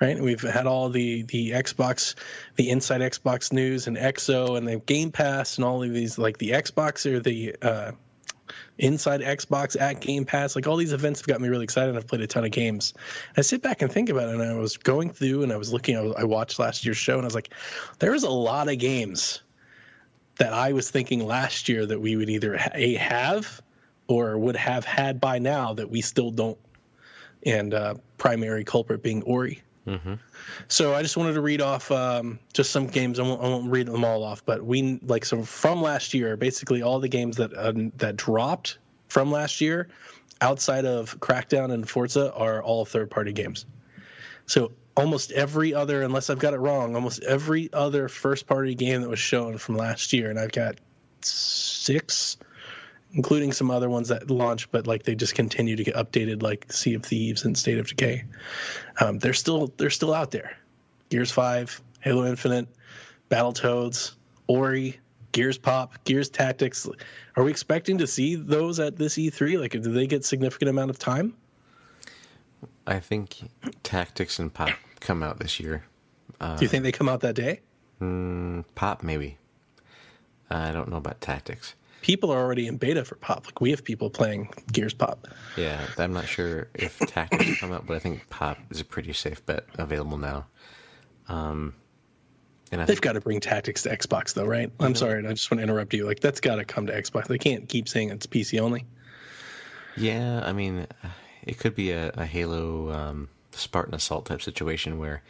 right? We've had all the Xbox, the Inside Xbox news and EXO and the Game Pass and all of these, like the Xbox or the Inside Xbox at Game Pass. Like, all these events have got me really excited, and I've played a ton of games. And I sit back and think about it, and I was going through and I was looking, I watched last year's show, and I was like, there was a lot of games that I was thinking last year that we would either have or would have had by now that we still don't. And primary culprit being Ori. Mm-hmm. So I just wanted to read off just some games. I won't read them all off, but so from last year, basically all the games that dropped from last year outside of Crackdown and Forza are all third-party games. So almost every other, unless I've got it wrong, almost every other first-party game that was shown from last year, and I've got 6, including some other ones that launched, but like they just continue to get updated, like Sea of Thieves and State of Decay. They're still out there. Gears 5, Halo Infinite, Battletoads, Ori, Gears Pop, Gears Tactics. Are we expecting to see those at this E3? Like, do they get significant amount of time? I think Tactics and Pop come out this year. Do you think they come out that day? Pop, maybe. I don't know about Tactics. People are already in beta for Pop. Like, we have people playing Gears Pop. Yeah, I'm not sure if Tactics come out, but I think Pop is a pretty safe bet available now. And they've got to bring Tactics to Xbox, though, right? I'm sorry, I just want to interrupt you. Like, that's got to come to Xbox. They can't keep saying it's PC only. Yeah, I mean, it could be a Halo Spartan Assault type situation where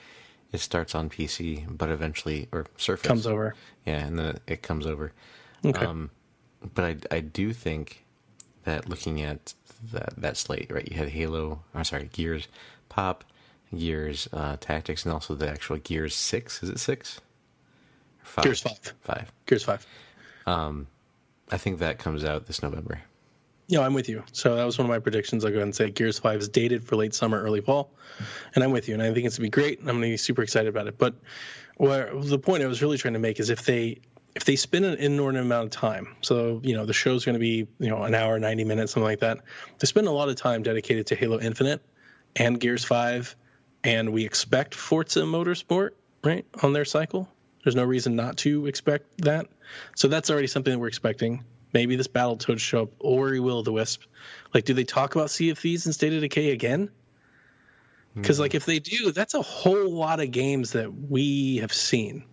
it starts on PC, but eventually, or Surface comes over. Yeah, and then it comes over. Okay. But I do think that looking at that slate, right? You had Gears Pop, Gears Tactics, and also the actual Gears 6. Is it 6? Or 5? Gears 5. 5. Gears 5. I think that comes out this November. Yeah, I'm with you. So that was one of my predictions. I'll go ahead and say Gears 5 is dated for late summer, early fall. And I'm with you. And I think it's going to be great. And I'm going to be super excited about it. But the point I was really trying to make is if they spend an inordinate amount of time, so, the show's going to be, an hour, 90 minutes, something like that. They spend a lot of time dedicated to Halo Infinite and Gears 5. And we expect Forza Motorsport, right, on their cycle. There's no reason not to expect that. So that's already something that we're expecting. Maybe this Battletoads show up, or Will o' the Wisp. Like, do they talk about Sea of Thieves and State of Decay again? Because, if they do, that's a whole lot of games that we have seen.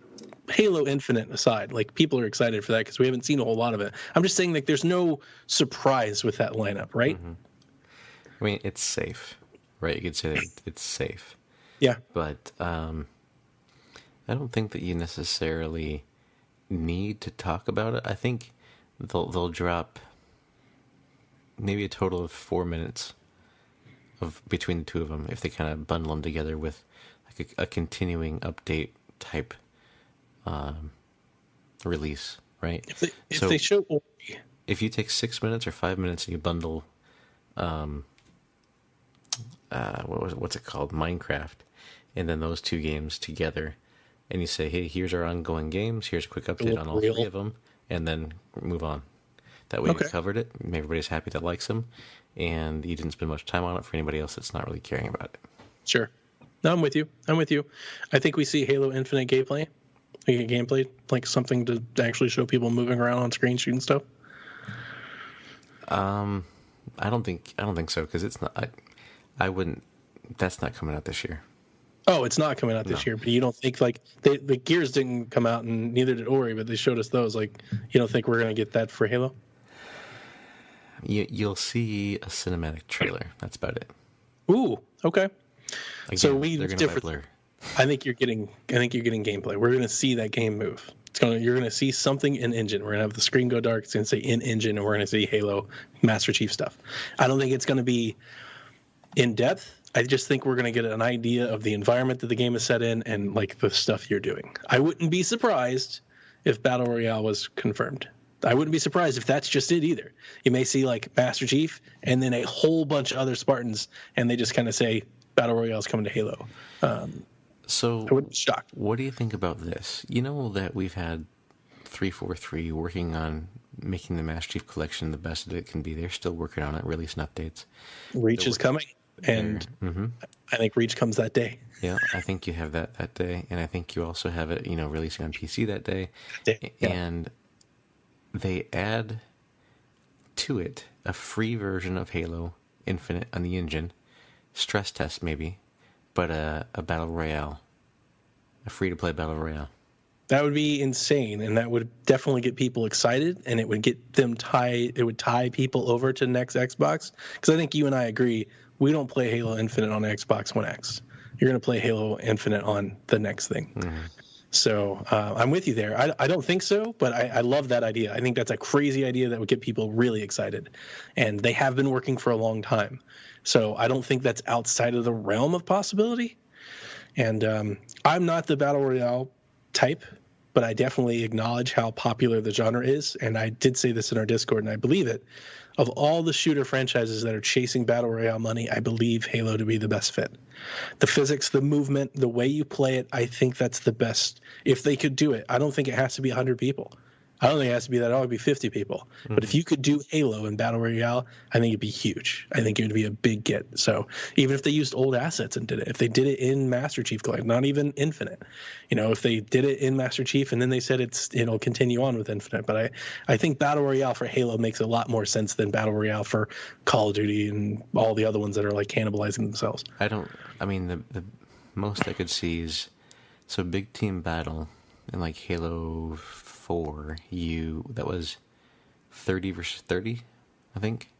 Halo Infinite aside, people are excited for that because we haven't seen a whole lot of it. I'm just saying, there's no surprise with that lineup, right? Mm-hmm. I mean, it's safe, right? You could say that it's safe. Yeah. But I don't think that you necessarily need to talk about it. I think they'll drop maybe a total of 4 minutes of between the two of them if they kind of bundle them together with a continuing update type release, right? If they show Ori, if you take 6 minutes or 5 minutes and you bundle what's it called, Minecraft, and then those two games together, and you say, hey, here's our ongoing games, here's a quick update on all three of them, and then move on. That way you've covered it, everybody's happy that likes them, and you didn't spend much time on it for anybody else that's not really caring about it. Sure. No, I'm with you. I think we see Halo Infinite gameplay, like something to actually show people moving around on screen shooting stuff. I don't think so, because it's not. I wouldn't. That's not coming out this year. Oh, it's not coming out this year, but you don't think the Gears didn't come out and neither did Ori, but they showed us those. You don't think we're going to get that for Halo? You'll see a cinematic trailer. That's about it. Ooh, okay. Again, So they're going to blur. I think you're getting gameplay. We're going to see that game move. You're going to see something in engine. We're going to have the screen go dark. It's going to say in engine, and we're going to see Halo Master Chief stuff. I don't think it's going to be in depth. I just think we're going to get an idea of the environment that the game is set in and the stuff you're doing. I wouldn't be surprised if Battle Royale was confirmed. I wouldn't be surprised if that's just it either. You may see Master Chief and then a whole bunch of other Spartans, and they just kind of say Battle Royale is coming to Halo. So I wouldn't be shocked. What do you think about this? You know that we've had 343 working on making the Master Chief collection the best that it can be. They're still working on it, releasing updates. Reach is coming, and I think Reach comes that day. Yeah, I think you have that day, and I think you also have it, releasing on PC that day. Yeah. And they add to it a free version of Halo Infinite on the engine, stress test maybe, but a battle royale, a free-to-play battle royale. That would be insane, and that would definitely get people excited, and it would get them It would tie people over to next Xbox. Because I think you and I agree, we don't play Halo Infinite on Xbox One X. You're going to play Halo Infinite on the next thing. Mm-hmm. So I'm with you there. I don't think so, but I love that idea. I think that's a crazy idea that would get people really excited, and they have been working for a long time. So I don't think that's outside of the realm of possibility. And I'm not the Battle Royale type, but I definitely acknowledge how popular the genre is. And I did say this in our Discord, and I believe it. Of all the shooter franchises that are chasing Battle Royale money, I believe Halo to be the best fit. The physics, the movement, the way you play it, I think that's the best. If they could do it, I don't think it has to be 100 people. I don't think it has to be that. It would be 50 people. Mm-hmm. But if you could do Halo and Battle Royale, I think it'd be huge. I think it would be a big get. So even if they used old assets and did it, if they did it in Master Chief Collection, not even Infinite, if they did it in Master Chief and then they said it'll continue on with Infinite. But I think Battle Royale for Halo makes a lot more sense than Battle Royale for Call of Duty and all the other ones that are cannibalizing themselves. The most I could see is big team battle in Halo 4, that was 30 versus 30, I think.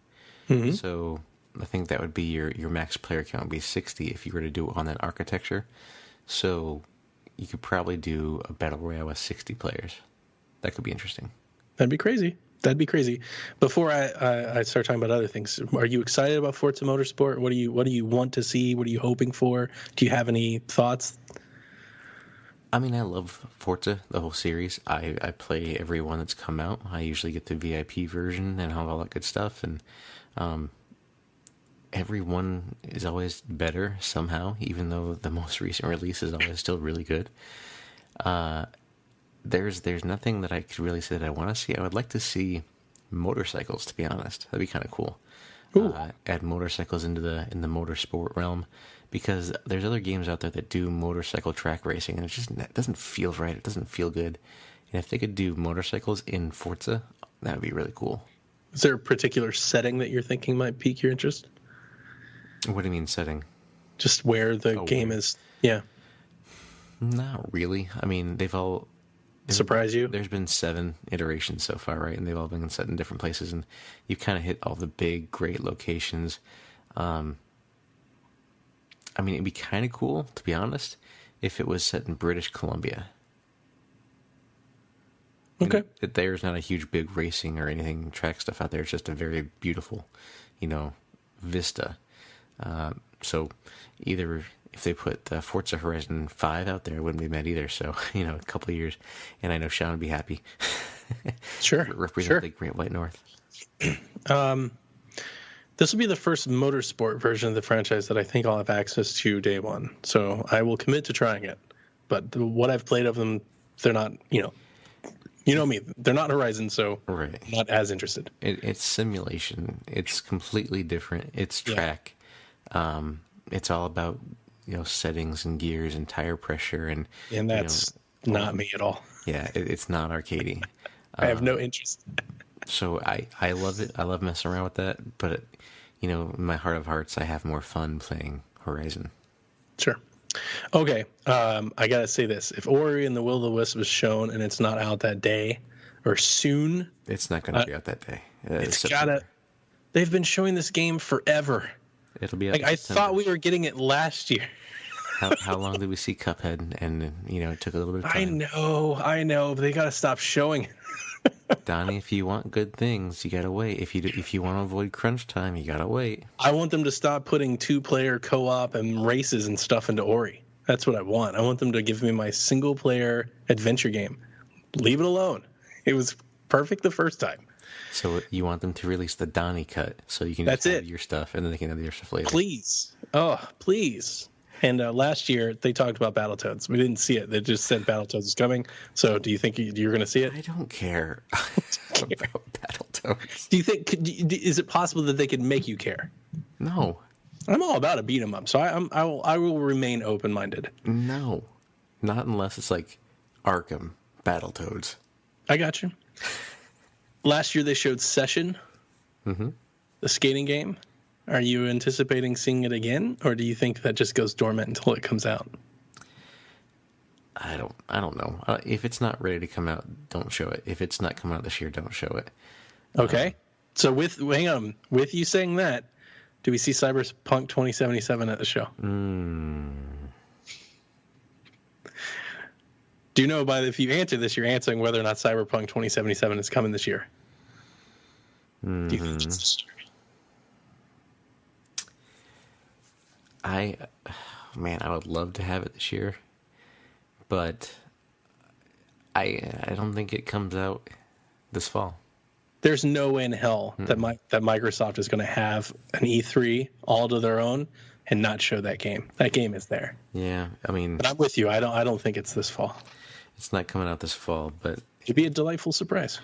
Mm-hmm. So I think that would be your max player count would be 60 if you were to do it on that architecture. So you could probably do a battle royale with 60 players. That could be interesting. That'd be crazy. That'd be crazy. Before I start talking about other things, are you excited about Forza Motorsport? What do you want to see? What are you hoping for? Do you have any thoughts? I mean, I love Forza, the whole series. I play every one that's come out. I usually get the VIP version and all that good stuff. And every one is always better somehow, even though the most recent release is always still really good. There's nothing that I could really say that I want to see. I would like to see motorcycles, to be honest. That'd be kind of cool. Add motorcycles in the motorsport realm, because there's other games out there that do motorcycle track racing, and it doesn't feel right. It doesn't feel good. And if they could do motorcycles in Forza, that would be really cool. Is there a particular setting that you're thinking might pique your interest? What do you mean setting? Just where the game is. Yeah. Not really. I mean, they've all... Surprise you? There's been 7 iterations so far, right? And they've all been set in different places, and you kind of hit all the big, great locations. I mean, it'd be kind of cool, to be honest, if it was set in British Columbia. Okay. There's not a huge, big racing or anything, track stuff out there. It's just a very beautiful, vista. So either... If they put Forza Horizon 5 out there, it wouldn't be bad either. So, a couple of years, and I know Sean would be happy. Sure. Represent the Great White North. This will be the first motorsport version of the franchise that I think I'll have access to day one. So I will commit to trying it. But what I've played of them, they're not, you know me, they're not Horizon, so right. I'm not as interested. It's simulation. It's completely different. It's track. Yeah. It's all about... settings and gears and tire pressure and that's not me at all. Yeah, it's not arcadey. I have no interest. So I love it. I love messing around with that. But in my heart of hearts, I have more fun playing Horizon. Sure. Okay. I gotta say this: if Ori and the Will of the Wisp was shown and it's not out that day or soon, it's not going to be out that day. It's gotta. They've been showing this game forever. It'll be. I thought we were getting it last year. How long did we see Cuphead? And it took a little bit of time. I know, but they got to stop showing it. Donnie, if you want good things, you gotta wait. If you want to avoid crunch time, you gotta wait. I want them to stop putting 2-player co-op and races and stuff into Ori. That's what I want. I want them to give me my single-player adventure game. Leave it alone. It was perfect the first time. So you want them to release the Donnie cut so you can just have your stuff and then they can have your stuff later. Please. Oh, please. And last year they talked about Battletoads. We didn't see it. They just said Battletoads is coming. So do you think you're going to see it? I don't care about Battletoads. Do you think, is it possible that they could make you care? No. I'm all about a beat 'em up. So I will remain open-minded. No. Not unless it's like Arkham Battletoads. I got you. Last year they showed Session, the skating game. Are you anticipating seeing it again, or do you think that just goes dormant until it comes out? I don't know. If it's not ready to come out, don't show it. If it's not coming out this year, don't show it. Okay. So with you saying that, do we see Cyberpunk 2077 at the show? Do you know if you answer this, you're answering whether or not Cyberpunk 2077 is coming this year? Do you think it's this year? I would love to have it this year, but I don't think it comes out this fall. There's no way in hell that Microsoft is going to have an E3 all to their own and not show that game. That game is there. Yeah, I mean, but I'm with you. I don't think it's this fall. It's not coming out this fall, but it'd be a delightful surprise.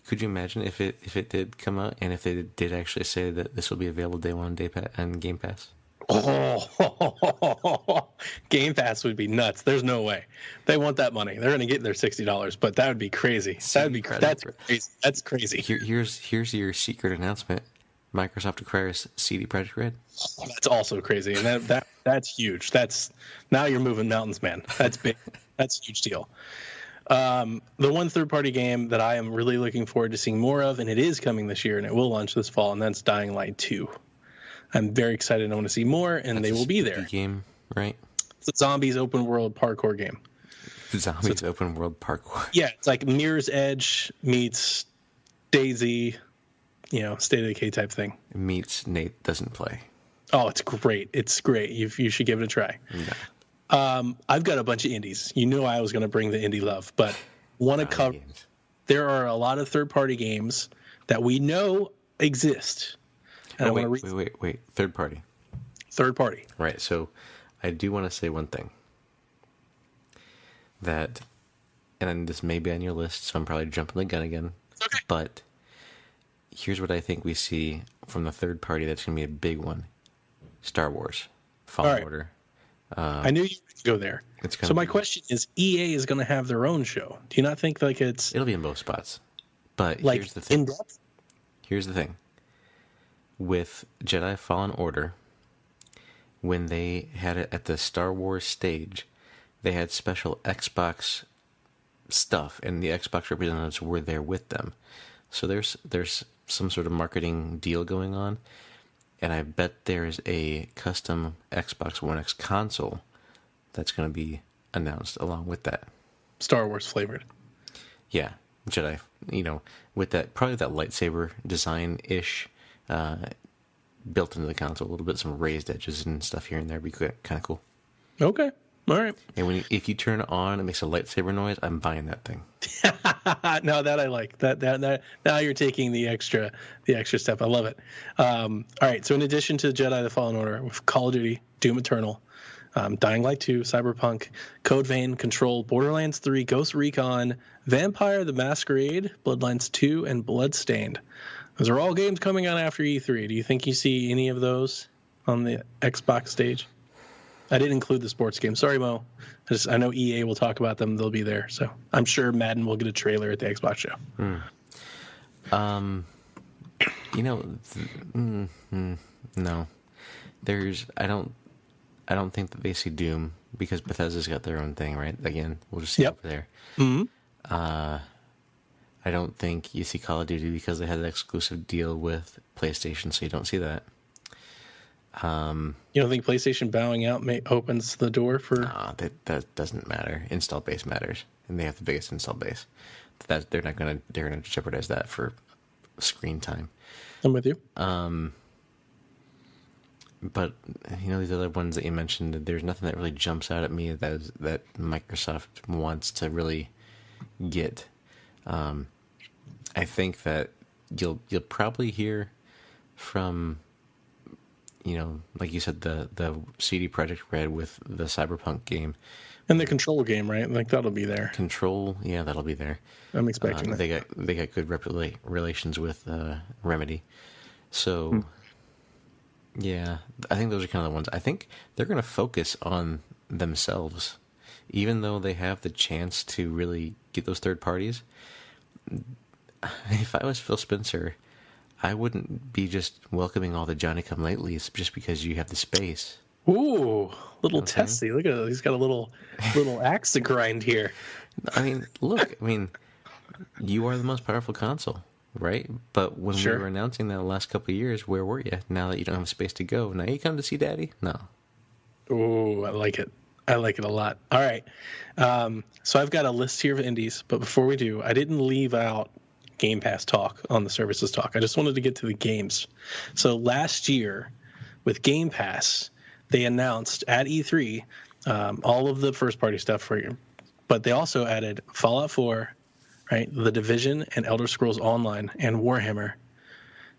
Could you imagine if it did come out and if they did actually say that this will be available day one on Game Pass? Oh, Game Pass would be nuts. There's no way. They want that money. They're going to get their $60, but that would be crazy. That's crazy. That's crazy. Here's your secret announcement. Microsoft acquires CD Projekt Red. That's also crazy, and that's huge. Now you're moving mountains, man. That's big. That's a huge deal. The one third-party game that I am really looking forward to seeing more of, and it is coming this year, and it will launch this fall, and that's Dying Light 2. I'm very excited. I want to see more, and they will be there. Game, right? It's a zombies open world parkour game. Zombies open world parkour. Yeah, it's like Mirror's Edge meets Daisy, State of Decay type thing. Meets Nate doesn't play. Oh, it's great. It's great. You should give it a try. No. I've got a bunch of indies. You knew I was going to bring the indie love, but want to cover. Games. There are a lot of third-party games that we know exist. And Oh, wait. Third party. Third party. Right. So I do want to say one thing. That, and this may be on your list, so I'm probably jumping the gun again. Okay. But here's what I think we see from the third party that's going to be a big one. Star Wars. Fallen Order. I knew you would go there. So my question is, EA is going to have their own show. Do you not think It'll be in both spots. But here's the thing. In-depth? Here's the thing. With Jedi Fallen Order, when they had it at the Star Wars stage, they had special Xbox stuff, and the Xbox representatives were there with them. So there's some sort of marketing deal going on, and I bet there's a custom Xbox One X console that's going to be announced along with that. Star Wars flavored. Yeah, Jedi, with that, probably that lightsaber design-ish built into the console a little bit, some raised edges and stuff here and there would be kind of cool. Okay, all right. And if you turn it on, it makes a lightsaber noise. I'm buying that thing. No, that I like. That now you're taking the extra step. I love it. All right. So in addition to Jedi: The Fallen Order, with Call of Duty, Doom Eternal, Dying Light 2, Cyberpunk, Code Vein, Control, Borderlands 3, Ghost Recon, Vampire: The Masquerade, Bloodlines 2, and Bloodstained. Those are all games coming out after E3. Do you think you see any of those on the Xbox stage? I didn't include the sports game. Sorry, Mo. I know EA will talk about them. They'll be there. So I'm sure Madden will get a trailer at the Xbox show. No. I don't think that they see Doom because Bethesda's got their own thing, right? Again, we'll just see over there. Mm-hmm. I don't think you see Call of Duty because they had an exclusive deal with PlayStation, so you don't see that. You don't think PlayStation bowing out opens the door for? No, that doesn't matter. Install base matters, and they have the biggest install base. They're gonna jeopardize that for screen time. I'm with you. But these other ones that you mentioned, there's nothing that really jumps out at me that Microsoft wants to really get. I think that you'll probably hear from, like you said, the CD Projekt Red with the Cyberpunk game. And the Control game, right? Like that'll be there. Control, yeah, that'll be there. I'm expecting that. They got good relations with Remedy. So, yeah, I think those are kind of the ones. I think they're going to focus on themselves. Even though they have the chance to really get those third parties, if I was Phil Spencer, I wouldn't be just welcoming all the Johnny-come-latelys just because you have the space. Ooh, little testy. Look at it. He's got a little axe to grind here. I mean, look. You are the most powerful console, right? But when we were announcing that the last couple of years, where were you? Now that you don't have space to go, now you come to see Daddy? No. Ooh, I like it. I like it a lot. All right. So I've got a list here of indies, but before we do, I didn't leave out Game Pass talk on the services talk. I just wanted to get to the games. So last year with Game Pass, they announced at E3 all of the first-party stuff for you, but they also added Fallout 4, right, The Division, and Elder Scrolls Online, and Warhammer.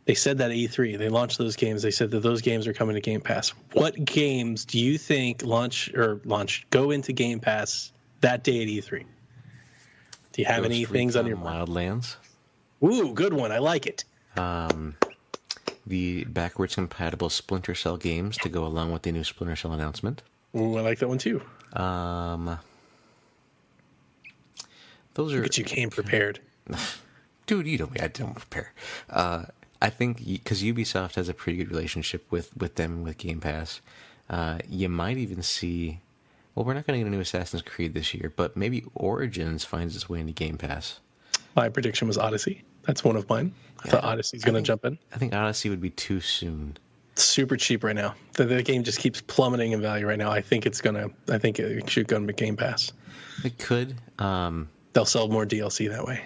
They said that at E3. They launched those games. They said that those games are coming to Game Pass. What games do you think go into Game Pass that day at E3? Do you have any things on your mind? Wildlands. Ooh, good one. I like it. The backwards compatible Splinter Cell games to go along with the new Splinter Cell announcement. Ooh, I like that one too. Those are. Look at you came prepared. Dude, you know me. I don't prepare. I think because Ubisoft has a pretty good relationship with them with Game Pass, you might even see. Well, we're not going to get a new Assassin's Creed this year, but maybe Origins finds its way into Game Pass. My prediction was Odyssey. That's one of mine. I thought Odyssey's going to jump in. I think Odyssey would be too soon. It's super cheap right now. The game just keeps plummeting in value right now. I think it should go to Game Pass. It could. They'll sell more DLC that way.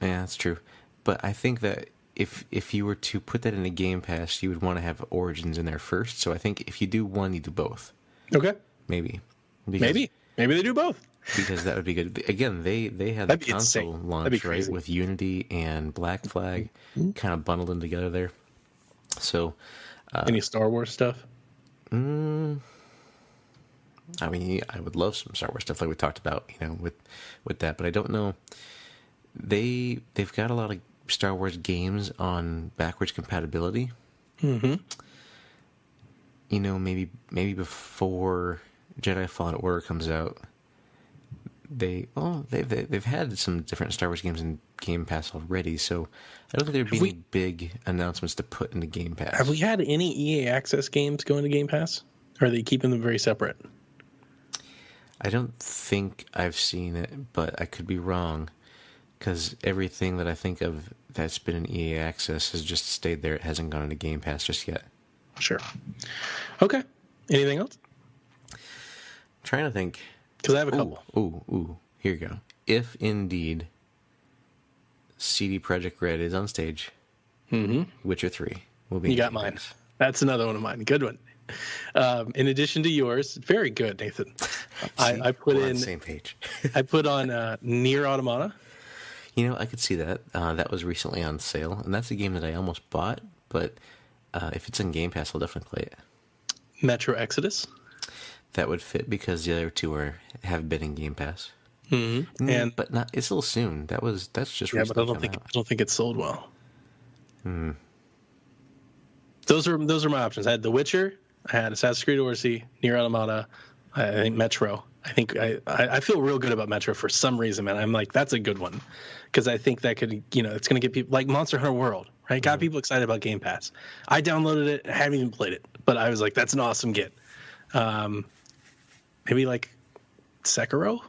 Yeah, that's true. But I think that if you were to put that in a Game Pass, you would want to have Origins in there first. So I think if you do one, you do both. Okay. Maybe Maybe they do both. because that would be good. Again, they had That'd the be console insane. launch That'd be right crazy. with Unity and Black Flag kind of bundled in together there. So Any Star Wars stuff? I mean, I would love some Star Wars stuff like we talked about, with that, but I don't know. They've got a lot of Star Wars games on backwards compatibility. Mm-hmm. Maybe before Jedi Fallen Order comes out, they've had some different Star Wars games in Game Pass already, so I don't think there'd be any big announcements to put into Game Pass. Have we had any EA Access games go into Game Pass? Or are they keeping them very separate? I don't think I've seen it, but I could be wrong, because everything that I think of that's been in EA Access has just stayed there. It hasn't gone into Game Pass just yet. Sure. Okay. Anything else? I'm trying to think. Because I have a couple. Ooh. Here you go. If indeed CD Projekt Red is on stage, Witcher 3 will be. You got mine. That's another one of mine. Good one. In addition to yours, very good, Nathan. I put we're on in the same page. I put on Nier Automata. I could see that. That was recently on sale, and that's a game that I almost bought. But if it's in Game Pass, I'll definitely play it. Metro Exodus. That would fit because the other two have been in Game Pass. Mm-hmm. But not. It's a little soon. That's just Yeah, but I recently don't think it sold well. Those are my options. I had The Witcher. I had Assassin's Creed Odyssey, Nier Automata. I think Metro. I think I feel real good about Metro for some reason, man. I'm like, that's a good one because I think that could, it's going to get people like Monster Hunter World, right? Got people excited about Game Pass. I downloaded it, haven't even played it, but I was like, that's an awesome get. Maybe like Sekiro.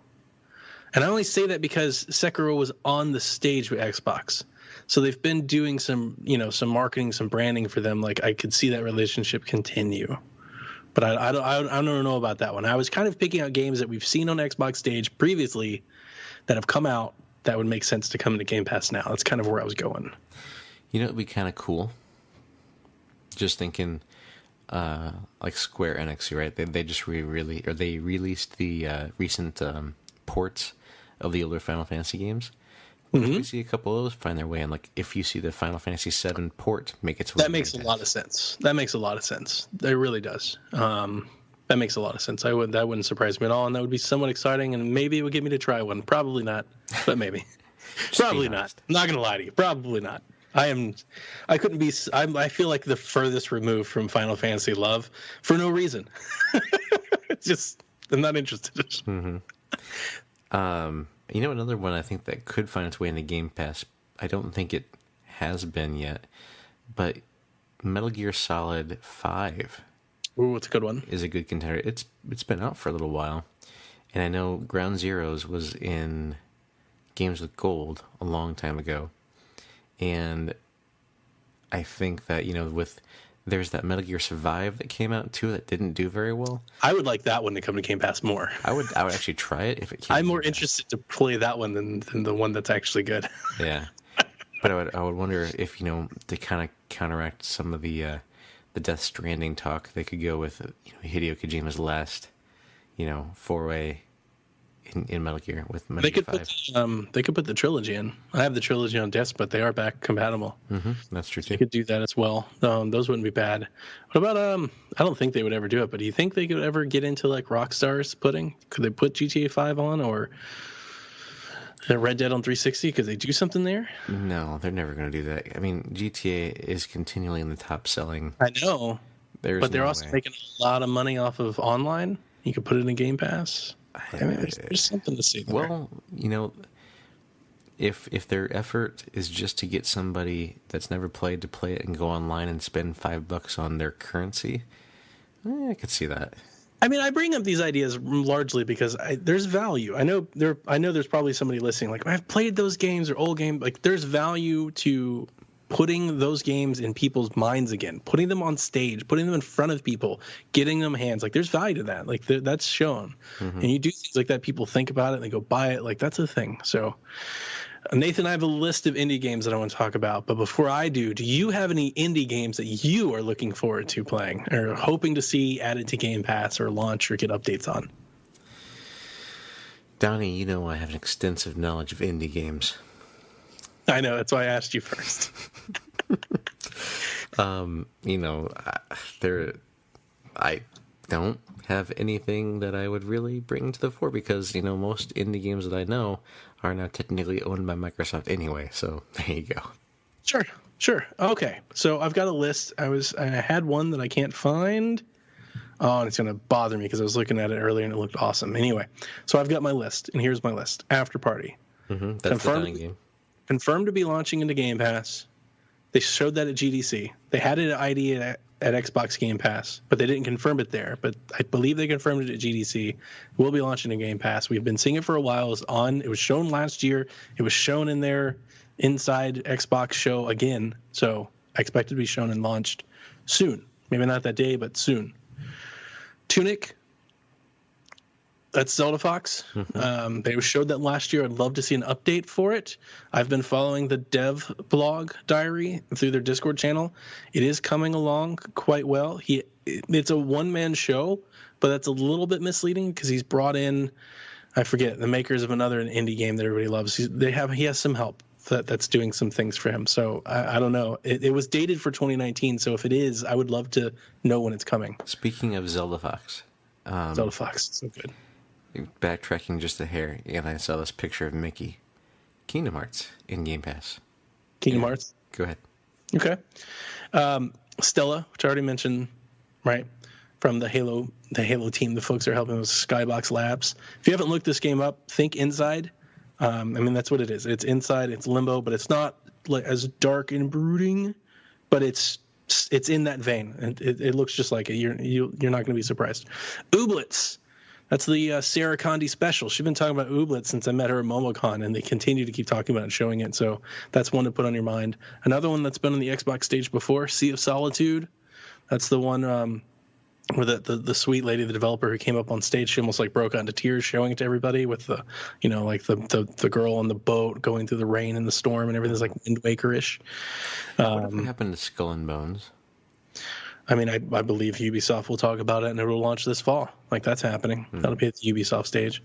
And I only say that because Sekiro was on the stage with Xbox. So they've been doing some marketing, some branding for them. Like I could see that relationship continue. But I don't know about that one. I was kind of picking out games that we've seen on Xbox stage previously that have come out that would make sense to come into Game Pass now. That's kind of where I was going. It'd be kind of cool. Just thinking, like Square Enix, right? They just released the recent ports of the older Final Fantasy games. If we see a couple of those find their way, and like if you see the Final Fantasy VII port make its way, that makes a lot of sense. That makes a lot of sense. It really does. That makes a lot of sense. That wouldn't surprise me at all, and that would be somewhat exciting. And maybe it would get me to try one. Probably not, but maybe. Probably not. I'm not gonna lie to you. Probably not. I couldn't be. I feel like the furthest removed from Final Fantasy love for no reason. It's just I'm not interested. Another one I think that could find its way into Game Pass, I don't think it has been yet, but Metal Gear Solid 5. Ooh, it's a good one. Is a good contender. It's been out for a little while, and I know Ground Zeroes was in Games with Gold a long time ago, and I think that there's that Metal Gear Survive that came out too that didn't do very well. I would like that one to come to Game Pass more. I would actually try it if it came. I'm more interested to play that one than the one that's actually good. Yeah, but I would wonder if to kind of counteract some of the Death Stranding talk, they could go with Hideo Kojima's last foray in Metal Gear with Metal Gear 5. They could put the trilogy in. I have the trilogy on disc, but they are back compatible. That's true too. They could do that as well. Those wouldn't be bad. What about I don't think they would ever do it, but do you think they could ever get into like Rockstar's pudding? Could they put GTA 5 on or Red Dead on 360? Could they do something there? No, they're never going to do that. I mean, GTA is continually in the top selling. I know, but they're also making a lot of money off of online. You could put it in Game Pass. I mean, there's something to see there. Well, if their effort is just to get somebody that's never played to play it and go online and spend $5 on their currency, I could see that. I mean, I bring up these ideas largely because there's value. I know there's probably somebody listening like, I've played those games or old games. Like, there's value to putting those games in people's minds again, putting them on stage, putting them in front of people, getting them hands. Like, there's value to that. Like, that's shown. And you do things like that, people think about it and they go buy it. Like, that's a thing. So Nathan, I have a list of indie games that I want to talk about, but before I do you have any indie games that you are looking forward to playing or hoping to see added to Game Pass or launch or get updates on? Donnie, you know I have an extensive knowledge of indie games. I know, that's why I asked you first. I don't have anything that I would really bring to the fore because, most indie games that I know are now technically owned by Microsoft anyway. So there you go. Sure. Okay. So I've got a list. I had one that I can't find. Oh, and it's going to bother me because I was looking at it earlier and it looked awesome. Anyway, so I've got my list, and here's my list. After Party. Mm-hmm. That's the Donnie game. Confirmed to be launching into Game Pass. They showed that at GDC. They had it at ID at Xbox Game Pass, but they didn't confirm it there. But I believe they confirmed it at GDC. We'll be launching in Game Pass. We've been seeing it for a while. It was shown last year. It was shown in their Inside Xbox show again. So I expect it to be shown and launched soon. Maybe not that day, but soon. Tunic. That's Zelda Fox. Mm-hmm. They showed that last year. I'd love to see an update for it. I've been following the dev blog diary through their Discord channel. It is coming along quite well. It's a one-man show, but that's a little bit misleading because he's brought in, I forget, the makers of another indie game that everybody loves. He has some help that's doing some things for him. So I don't know. It was dated for 2019, so if it is, I would love to know when it's coming. Speaking of Zelda Fox. Zelda Fox, so good. Backtracking just a hair, and I saw this picture of Mickey. Kingdom Hearts in Game Pass. Kingdom Hearts? Go ahead. Okay. Stella, which I already mentioned, right? From the Halo team, the folks that are helping with Skybox Labs. If you haven't looked this game up, think Inside. That's what it is. It's Inside, it's Limbo, but it's not like as dark and brooding, but it's in that vein, and it looks just like it. You're not going to be surprised. Ooblets. That's the Sarah Condi special. She's been talking about Ooblets since I met her at MomoCon, and they continue to keep talking about it and showing it. So that's one to put on your mind. Another one that's been on the Xbox stage before, Sea of Solitude. That's the one where the sweet lady, the developer who came up on stage, she almost like broke out into tears showing it to everybody with the, the girl on the boat going through the rain and the storm and everything's like Wind Waker-ish. What happened to Skull and Bones? I believe Ubisoft will talk about it and it will launch this fall. Like, that's happening. That'll be at the Ubisoft stage.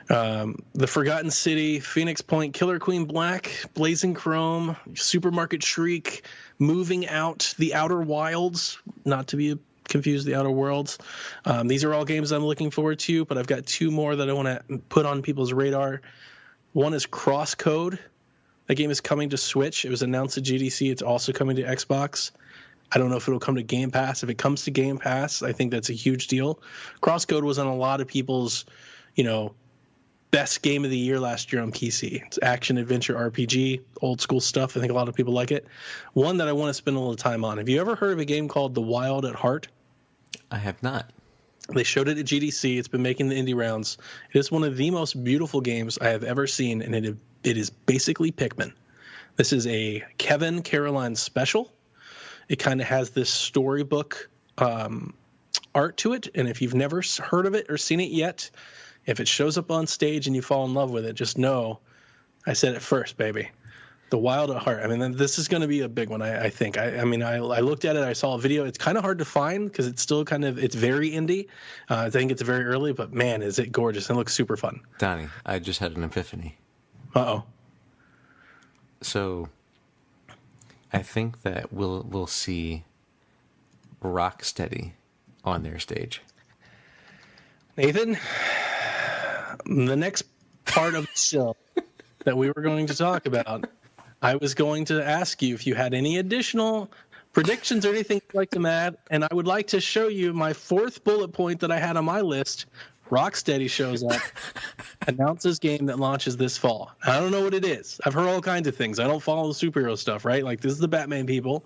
The Forgotten City, Phoenix Point, Killer Queen Black, Blazing Chrome, Supermarket Shriek, Moving Out, The Outer Wilds, not to be confused, The Outer Worlds. These are all games I'm looking forward to, but I've got two more that I want to put on people's radar. One is Crosscode. That game is coming to Switch. It was announced at GDC. It's also coming to Xbox. I don't know if it'll come to Game Pass. If it comes to Game Pass, I think that's a huge deal. Crosscode was on a lot of people's, best game of the year last year on PC. It's action adventure RPG, old school stuff. I think a lot of people like it. One that I want to spend a little time on. Have you ever heard of a game called The Wild at Heart? I have not. They showed it at GDC. It's been making the indie rounds. It is one of the most beautiful games I have ever seen, and it is basically Pikmin. This is a Kevin Caroline special. It kind of has this storybook art to it, and if you've never heard of it or seen it yet, if it shows up on stage and you fall in love with it, just know I said it first, baby. The Wild at Heart. This is going to be a big one, I think. I looked at it. I saw a video. It's kind of hard to find because it's still it's very indie. I think it's very early, but man, is it gorgeous. It looks super fun. Donnie, I just had an epiphany. Uh-oh. So I think that we'll see Rocksteady on their stage. Nathan, the next part of the show that we were going to talk about, I was going to ask you if you had any additional predictions or anything you'd like to add, and I would like to show you my fourth bullet point that I had on my list. Rocksteady shows up, announces game that launches this fall. I don't know what it is. I've heard all kinds of things. I don't follow the superhero stuff, right? Like, this is the Batman people.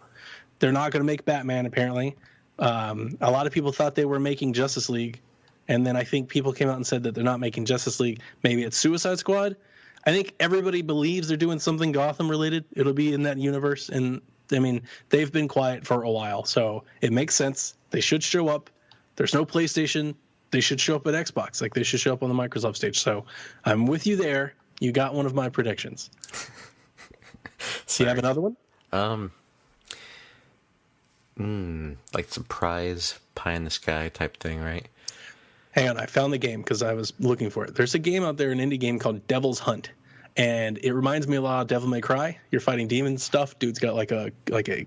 They're not going to make Batman, apparently. A lot of people thought they were making Justice League, and then I think people came out and said that they're not making Justice League. Maybe it's Suicide Squad. I think everybody believes they're doing something Gotham-related. It'll be in that universe, and, they've been quiet for a while, so it makes sense. They should show up. There's no PlayStation. They should show up at Xbox. Like, they should show up on the Microsoft stage. So I'm with you there. You got one of my predictions. Do you have another one? Like surprise pie in the sky type thing, right? Hang on, I found the game because I was looking for it. There's a game out there, an indie game called Devil's Hunt, and it reminds me a lot of Devil May Cry. You're fighting demon stuff. Dude's got like a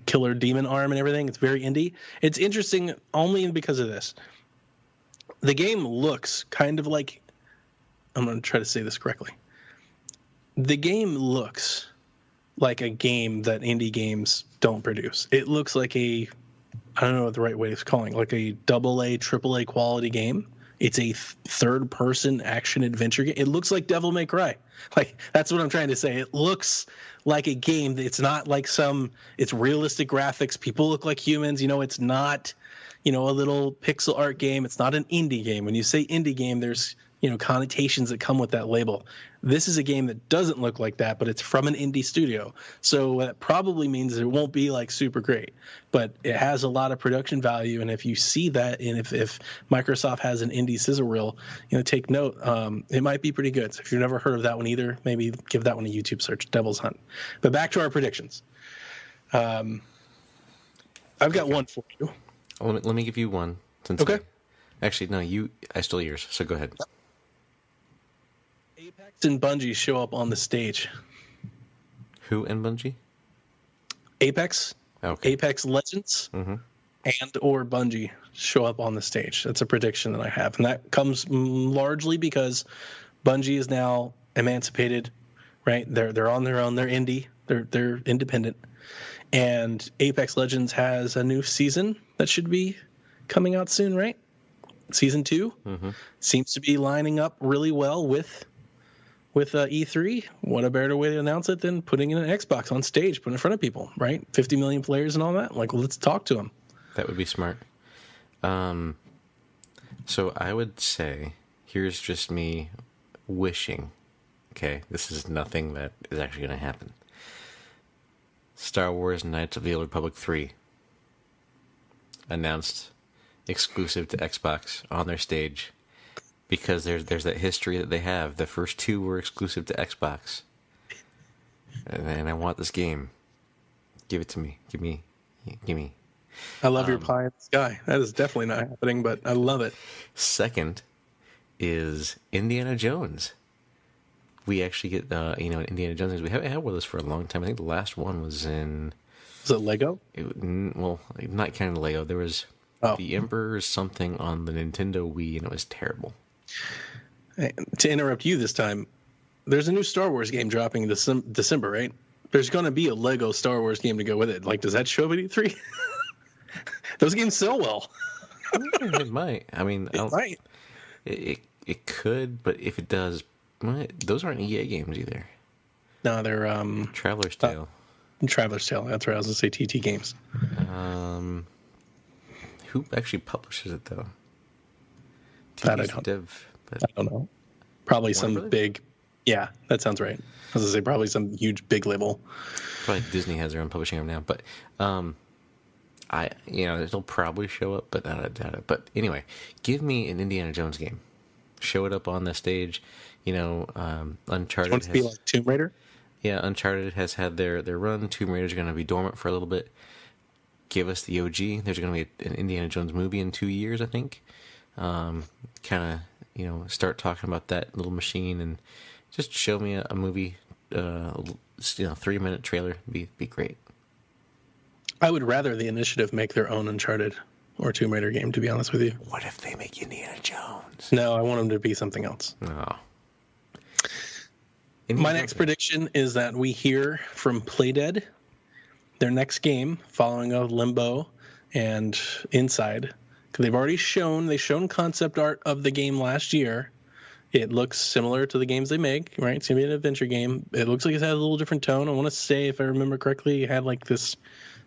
killer demon arm and everything. It's very indie. It's interesting only because of this. The game looks kind of like, I'm going to try to say this correctly. The game looks like a game that indie games don't produce. It looks like I don't know what the right way is calling, like a AA, AAA quality game. It's a third-person action-adventure game. It looks like Devil May Cry. Like, that's what I'm trying to say. It looks like a game. It's not like it's realistic graphics. People look like humans. It's not, a little pixel art game. It's not an indie game. When you say indie game, there's, connotations that come with that label. This is a game that doesn't look like that, but it's from an indie studio. So that probably means it won't be like super great, but it has a lot of production value. And if you see that, and if Microsoft has an indie sizzle reel, take note. It might be pretty good. So if you've never heard of that one either, maybe give that one a YouTube search, Devil's Hunt. But back to our predictions. I've got one for you. Let me give you one. Okay. Actually, no, I stole yours, so go ahead. Apex and Bungie show up on the stage. Who and Bungie? Apex, okay. Apex Legends, and or Bungie show up on the stage. That's a prediction that I have, and that comes largely because Bungie is now emancipated, right? They're on their own. They're indie. They're independent, and Apex Legends has a new season that should be coming out soon, right? Season 2 seems to be lining up really well with E3. What a better way to announce it than putting in an Xbox on stage, put it in front of people, right? 50 million players and all that. Like, well, let's talk to them. That would be smart. So I would say, here's just me wishing. Okay, this is nothing that is actually going to happen. Star Wars Knights of the Old Republic 3 announced exclusive to Xbox on their stage, because there's that history that they have. The first 2 were exclusive to Xbox, and I want this game. Give it to me. Give me. I love your pie in the sky. That is definitely not happening, but I love it. Second is Indiana Jones. We actually get an Indiana Jones. We haven't had one of those for a long time. I think the last one was in. Was it Lego? Well, not kind of Lego. There was. The Emperor's something on the Nintendo Wii, and it was terrible. To interrupt you this time, there's a new Star Wars game dropping this December, right? There's going to be a Lego Star Wars game to go with it. Like, does that show up at E3? Those games sell well. It might. I mean, it might. It could, but if it does, those aren't EA games either. No, they're Traveler's Tale. Traveler's Tale. That's right. I was going to say TT Games. Who actually publishes it, though? That I don't know. Probably Warner some Brothers? big... Yeah, that sounds right. I was going to say probably some huge big label. Probably Disney has their own publishing arm now. But, it'll probably show up, but I doubt it. But anyway, give me an Indiana Jones game. Show it up on the stage. Uncharted Wants to be like Tomb Raider? Yeah, Uncharted has had their run. Tomb Raider's going to be dormant for a little bit. Give us the OG. There's going to be an Indiana Jones movie in 2 years, I think. Kind of, start talking about that little machine and just show me a movie, 3-minute trailer. Be great. I would rather the Initiative make their own Uncharted or Tomb Raider game, to be honest with you. What if they make Indiana Jones? No, I want them to be something else. Oh. My next prediction is that we hear from Playdead, their next game, following of Limbo and Inside. Because they've shown concept art of the game last year. It looks similar to the games they make, right? It's going to be an adventure game. It looks like it has a little different tone. I want to say, if I remember correctly, it had like this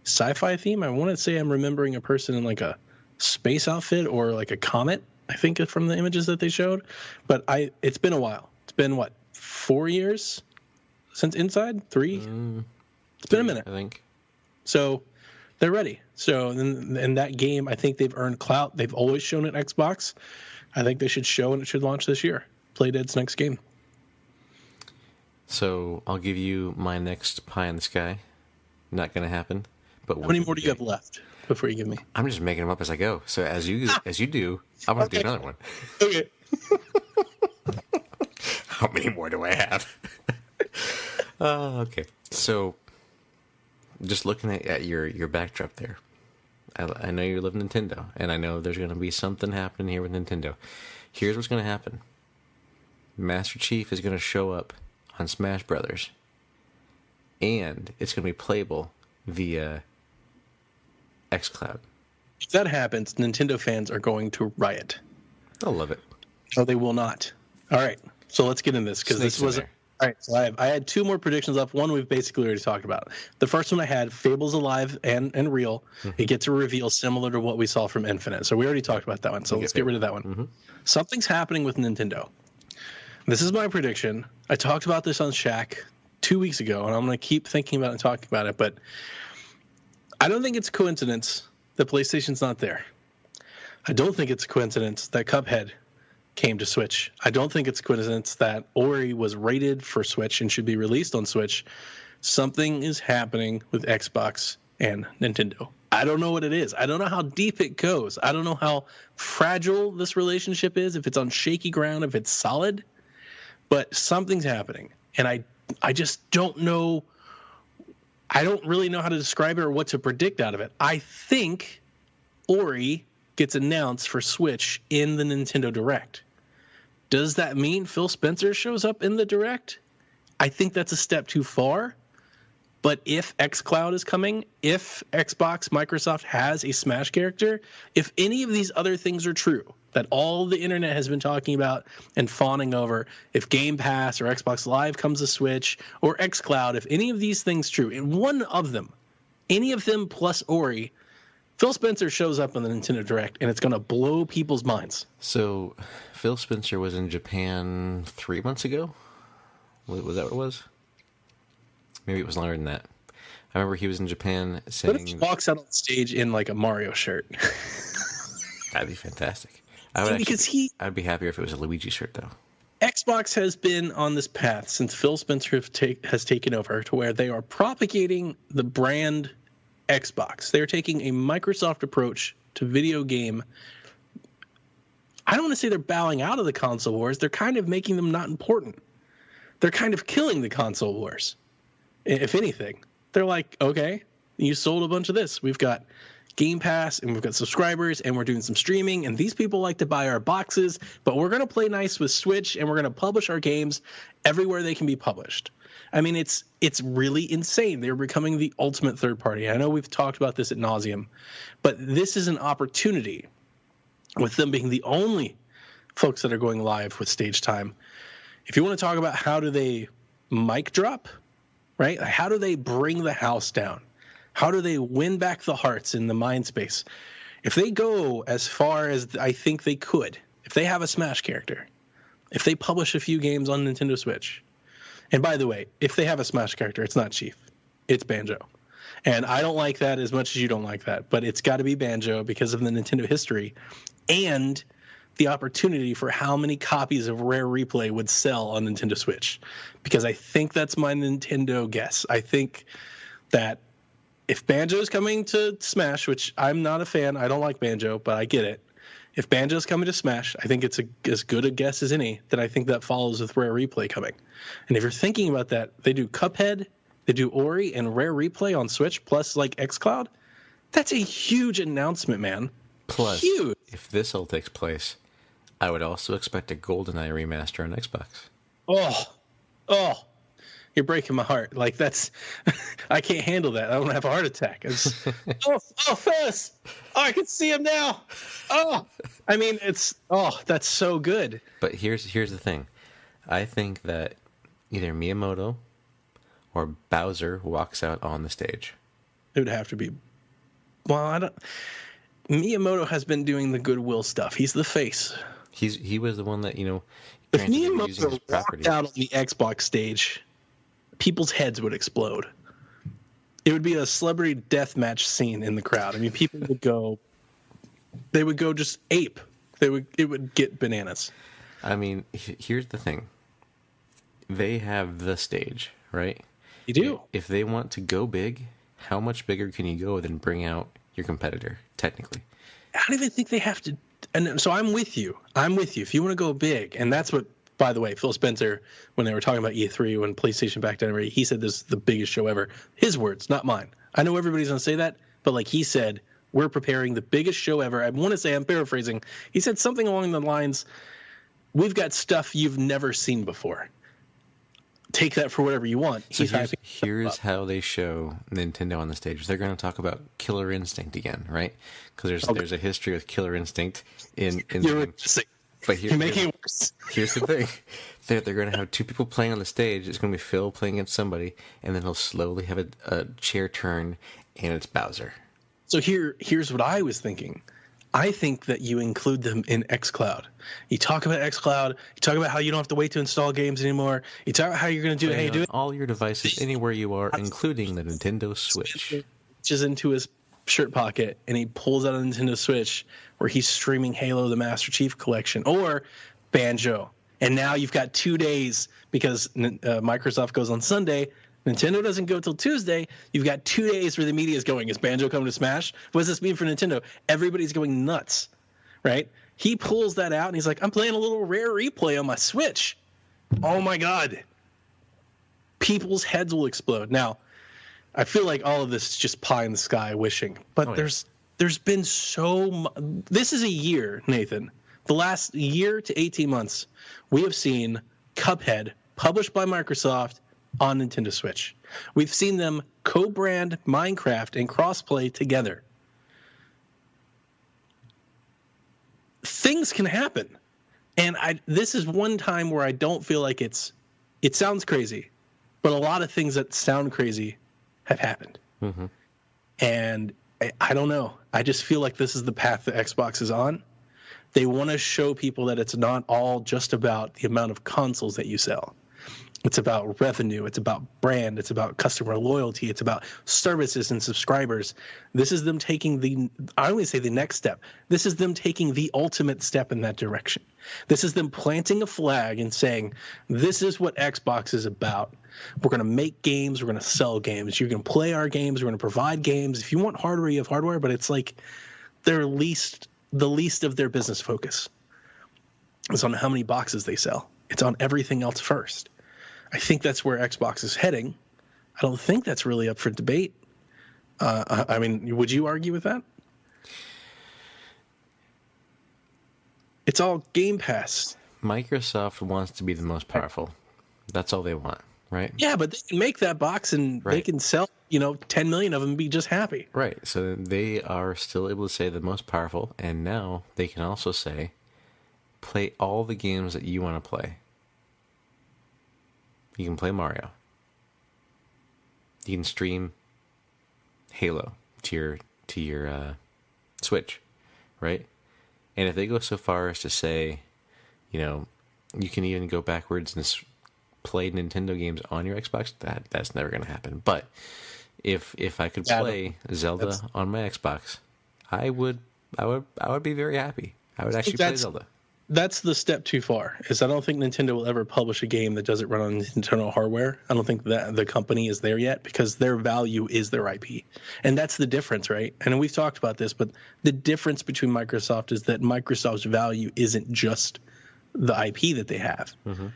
sci-fi theme. I want to say I'm remembering a person in like a space outfit or like a comet, I think, from the images that they showed. But it's been a while. It's been, 4 years since Inside? 3? It's been a minute. I think. So they're ready. So in that game, I think they've earned clout. They've always shown it Xbox. I think they should show, and it should launch this year. Playdead's next game. So I'll give you my next pie in the sky. Not going to happen. But How many more do you have left before you give me? I'm just making them up as I go. So as you do, I'm going to do another one. Okay. How many more do I have? Okay. So just looking at your backdrop there, I know you love Nintendo, and I know there's going to be something happening here with Nintendo. Here's what's going to happen. Master Chief is going to show up on Smash Brothers, and it's going to be playable via xCloud. If that happens, Nintendo fans are going to riot. I'll love it. No, they will not. All right, so let's get into this because this was... All right, so I had two more predictions up. One we've basically already talked about. The first one I had, Fable's alive and real. Mm-hmm. It gets a reveal similar to what we saw from Infinite. So we already talked about that one. So let's get rid of that one. Mm-hmm. Something's happening with Nintendo. This is my prediction. I talked about this on Shaq 2 weeks ago, and I'm going to keep thinking about it and talking about it. But I don't think it's a coincidence that PlayStation's not there. I don't think it's a coincidence that Cuphead came to Switch. I don't think it's a coincidence that Ori was rated for Switch and should be released on Switch. Something is happening with Xbox and Nintendo. I don't know what it is. I don't know how deep it goes. I don't know how fragile this relationship is, if it's on shaky ground, if it's solid. But something's happening. And I just don't know. I don't really know how to describe it or what to predict out of it. I think Ori gets announced for Switch in the Nintendo Direct. Does that mean Phil Spencer shows up in the Direct? I think that's a step too far. But if xCloud is coming, if Xbox, Microsoft has a Smash character, if any of these other things are true, that all the internet has been talking about and fawning over, if Game Pass or Xbox Live comes to Switch or xCloud, if any of these things true, in one of them, any of them plus Ori, Phil Spencer shows up on the Nintendo Direct, and it's going to blow people's minds. So, Phil Spencer was in Japan 3 months ago? Was that what it was? Maybe it was longer than that. I remember he was in Japan saying... What if he walks out on stage in, like, a Mario shirt? That'd be fantastic. I'd be happier if it was a Luigi shirt, though. Xbox has been on this path since Phil Spencer has taken over to where they are propagating the brand Xbox. They're taking a Microsoft approach to video game. I don't want to say they're bowing out of the console wars. They're kind of making them not important. They're kind of killing the console wars. If anything, they're like, okay, you sold a bunch of this. We've got Game Pass and we've got subscribers and we're doing some streaming and these people like to buy our boxes, but we're going to play nice with Switch and we're going to publish our games everywhere they can be published. I mean, it's really insane. They're becoming the ultimate third party. I know we've talked about this ad nauseum, but this is an opportunity with them being the only folks that are going live with stage time. If you want to talk about how do they mic drop, right? How do they bring the house down? How do they win back the hearts in the mind space? If they go as far as I think they could, if they have a Smash character, if they publish a few games on Nintendo Switch, and by the way, if they have a Smash character, it's not Chief, it's Banjo. And I don't like that as much as you don't like that, but it's got to be Banjo because of the Nintendo history and the opportunity for how many copies of Rare Replay would sell on Nintendo Switch. Because I think that's my Nintendo guess. I think that if Banjo is coming to Smash, which I'm not a fan, I don't like Banjo, but I get it. If Banjo's coming to Smash, I think it's as good a guess as any that I think that follows with Rare Replay coming. And if you're thinking about that, they do Cuphead, they do Ori, and Rare Replay on Switch, plus like xCloud. That's a huge announcement, man. Plus, huge. If this all takes place, I would also expect a GoldenEye remaster on Xbox. Oh, you're breaking my heart. Like that's, I can't handle that. I want to have a heart attack. Phyllis. Oh, I can see him now. I mean, that's so good. But here's the thing. I think that either Miyamoto or Bowser walks out on the stage. It would have to be. Well, Miyamoto has been doing the goodwill stuff. He's the face. He was the one that, if Miyamoto walked out on the Xbox stage, people's heads would explode. It would be a celebrity deathmatch scene in the crowd. I mean, people would go just ape. It would get bananas. I mean, here's the thing. they have the stage, right? You do. If they want to go big, how much bigger can you go than bring out your competitor, technically? I don't even think they have to. And so I'm with you. If you want to go big, and that's what, by the way, Phil Spencer, when they were talking about E3, when PlayStation backed down, he said this is the biggest show ever. His words, not mine. I know everybody's going to say that, but like he said, we're preparing the biggest show ever. I want to say, I'm paraphrasing. He said something along the lines, we've got stuff you've never seen before. Take that for whatever you want. So here's how they show Nintendo on the stage. They're going to talk about Killer Instinct again, right? Because there's a history with Killer Instinct in but you're making it worse. Here's the thing. They're going to have two people playing on the stage. It's going to be Phil playing against somebody, and then he'll slowly have a chair turn, and it's Bowser. So here's what I was thinking. I think that you include them in xCloud. You talk about xCloud. You talk about how you don't have to wait to install games anymore. You talk about how you're going to do it. How you do it. All your devices, anywhere you are, including the Nintendo Switch. Reaches into his shirt pocket and he pulls out a Nintendo Switch where he's streaming Halo: The Master Chief Collection or Banjo. And now you've got 2 days because Microsoft goes on Sunday. Nintendo doesn't go till Tuesday. You've got 2 days where the media is going, is Banjo coming to Smash? What does this mean for Nintendo? Everybody's going nuts, right? He pulls that out, and he's like, I'm playing a little Rare Replay on my Switch. Oh, my God. People's heads will explode. Now, I feel like all of this is just pie in the sky wishing, but there's been so much. This is a year, Nathan. The last year to 18 months, we have seen Cuphead, published by Microsoft, on Nintendo Switch. We've seen them co-brand Minecraft and crossplay together. Things can happen. And this is one time where I don't feel like it sounds crazy, but a lot of things that sound crazy have happened. Mm-hmm. And I don't know. I just feel like this is the path that Xbox is on. They want to show people that it's not all just about the amount of consoles that you sell. It's about revenue. It's about brand. It's about customer loyalty. It's about services and subscribers. This is them taking I always say the next step. This is them taking the ultimate step in that direction. This is them planting a flag and saying, this is what Xbox is about. We're going to make games. We're going to sell games. You're going to play our games. We're going to provide games. If you want hardware, you have hardware, but it's like the least of their business focus. It's on how many boxes they sell. It's on everything else first. I think that's where Xbox is heading. I don't think that's really up for debate. I mean, would you argue with that? It's all Game Pass. Microsoft wants to be the most powerful. That's all they want, right? Yeah, but they can make that box and they can sell, 10 million of them and be just happy. Right. So they are still able to say the most powerful, and now they can also say, play all the games that you want to play. You can play Mario. You can stream Halo to your Switch, right? And if they go so far as to say, you can even go backwards and play Nintendo games on your Xbox, that's never going to happen. But if I could play Zelda on my Xbox, I would be very happy. I would actually play Zelda. That's the step too far. I don't think Nintendo will ever publish a game that doesn't run on Nintendo hardware. I don't think that the company is there yet because their value is their IP. And that's the difference, right? And we've talked about this, but the difference between Microsoft is that Microsoft's value isn't just the IP that they have. Mm-hmm.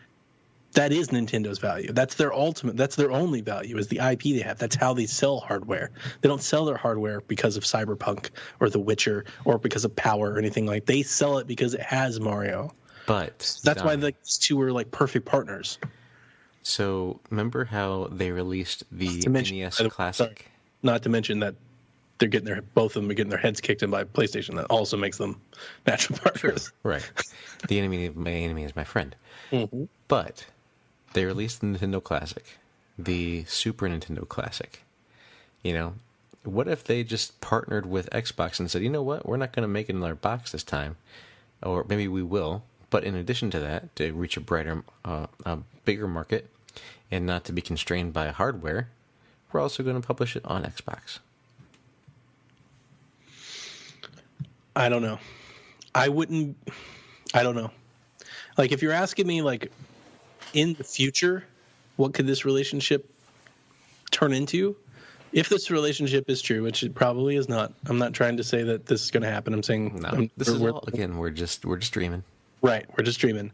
That is Nintendo's value. That's their only value is the IP they have. That's how they sell hardware. They don't sell their hardware because of Cyberpunk or The Witcher or because of Power or anything like that. They sell it because it has Mario. But that's why these two were like perfect partners. So remember how they released the NES Classic? Not to mention that both of them are getting their heads kicked in by PlayStation. That also makes them natural partners. Sure. Right. My enemy is my friend. Mm-hmm. But they released the Nintendo Classic, the Super Nintendo Classic. What if they just partnered with Xbox and said, you know what, we're not going to make another box this time, or maybe we will, but in addition to that, to reach a bigger market and not to be constrained by hardware, we're also going to publish it on Xbox. I don't know. I don't know. Like, if you're asking me, like, in the future, what could this relationship turn into? If this relationship is true, which it probably is not, I'm not trying to say that this is going to happen. I'm saying No, this is all, again, we're just dreaming. Right, we're just dreaming.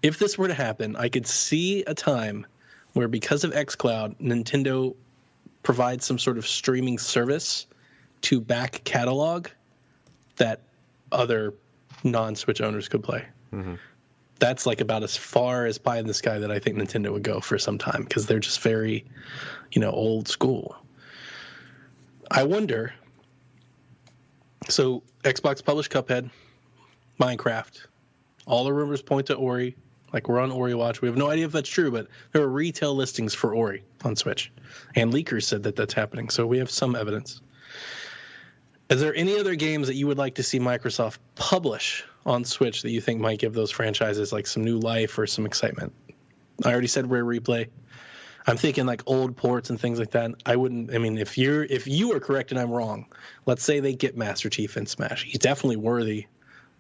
If this were to happen, I could see a time where, because of xCloud, Nintendo provides some sort of streaming service to back catalog that other non-Switch owners could play. Mm-hmm. That's like about as far as pie in the sky that I think Nintendo would go for some time, because they're just very, old school. I wonder. So Xbox published Cuphead, Minecraft. All the rumors point to Ori. Like, we're on Ori Watch. We have no idea if that's true, but there are retail listings for Ori on Switch. And leakers said that that's happening, so we have some evidence. Is there any other games that you would like to see Microsoft publish on Switch that you think might give those franchises like some new life or some excitement? I already said Rare Replay. I'm thinking like old ports and things like that. If you are correct and I'm wrong, let's say they get Master Chief in Smash. He's definitely worthy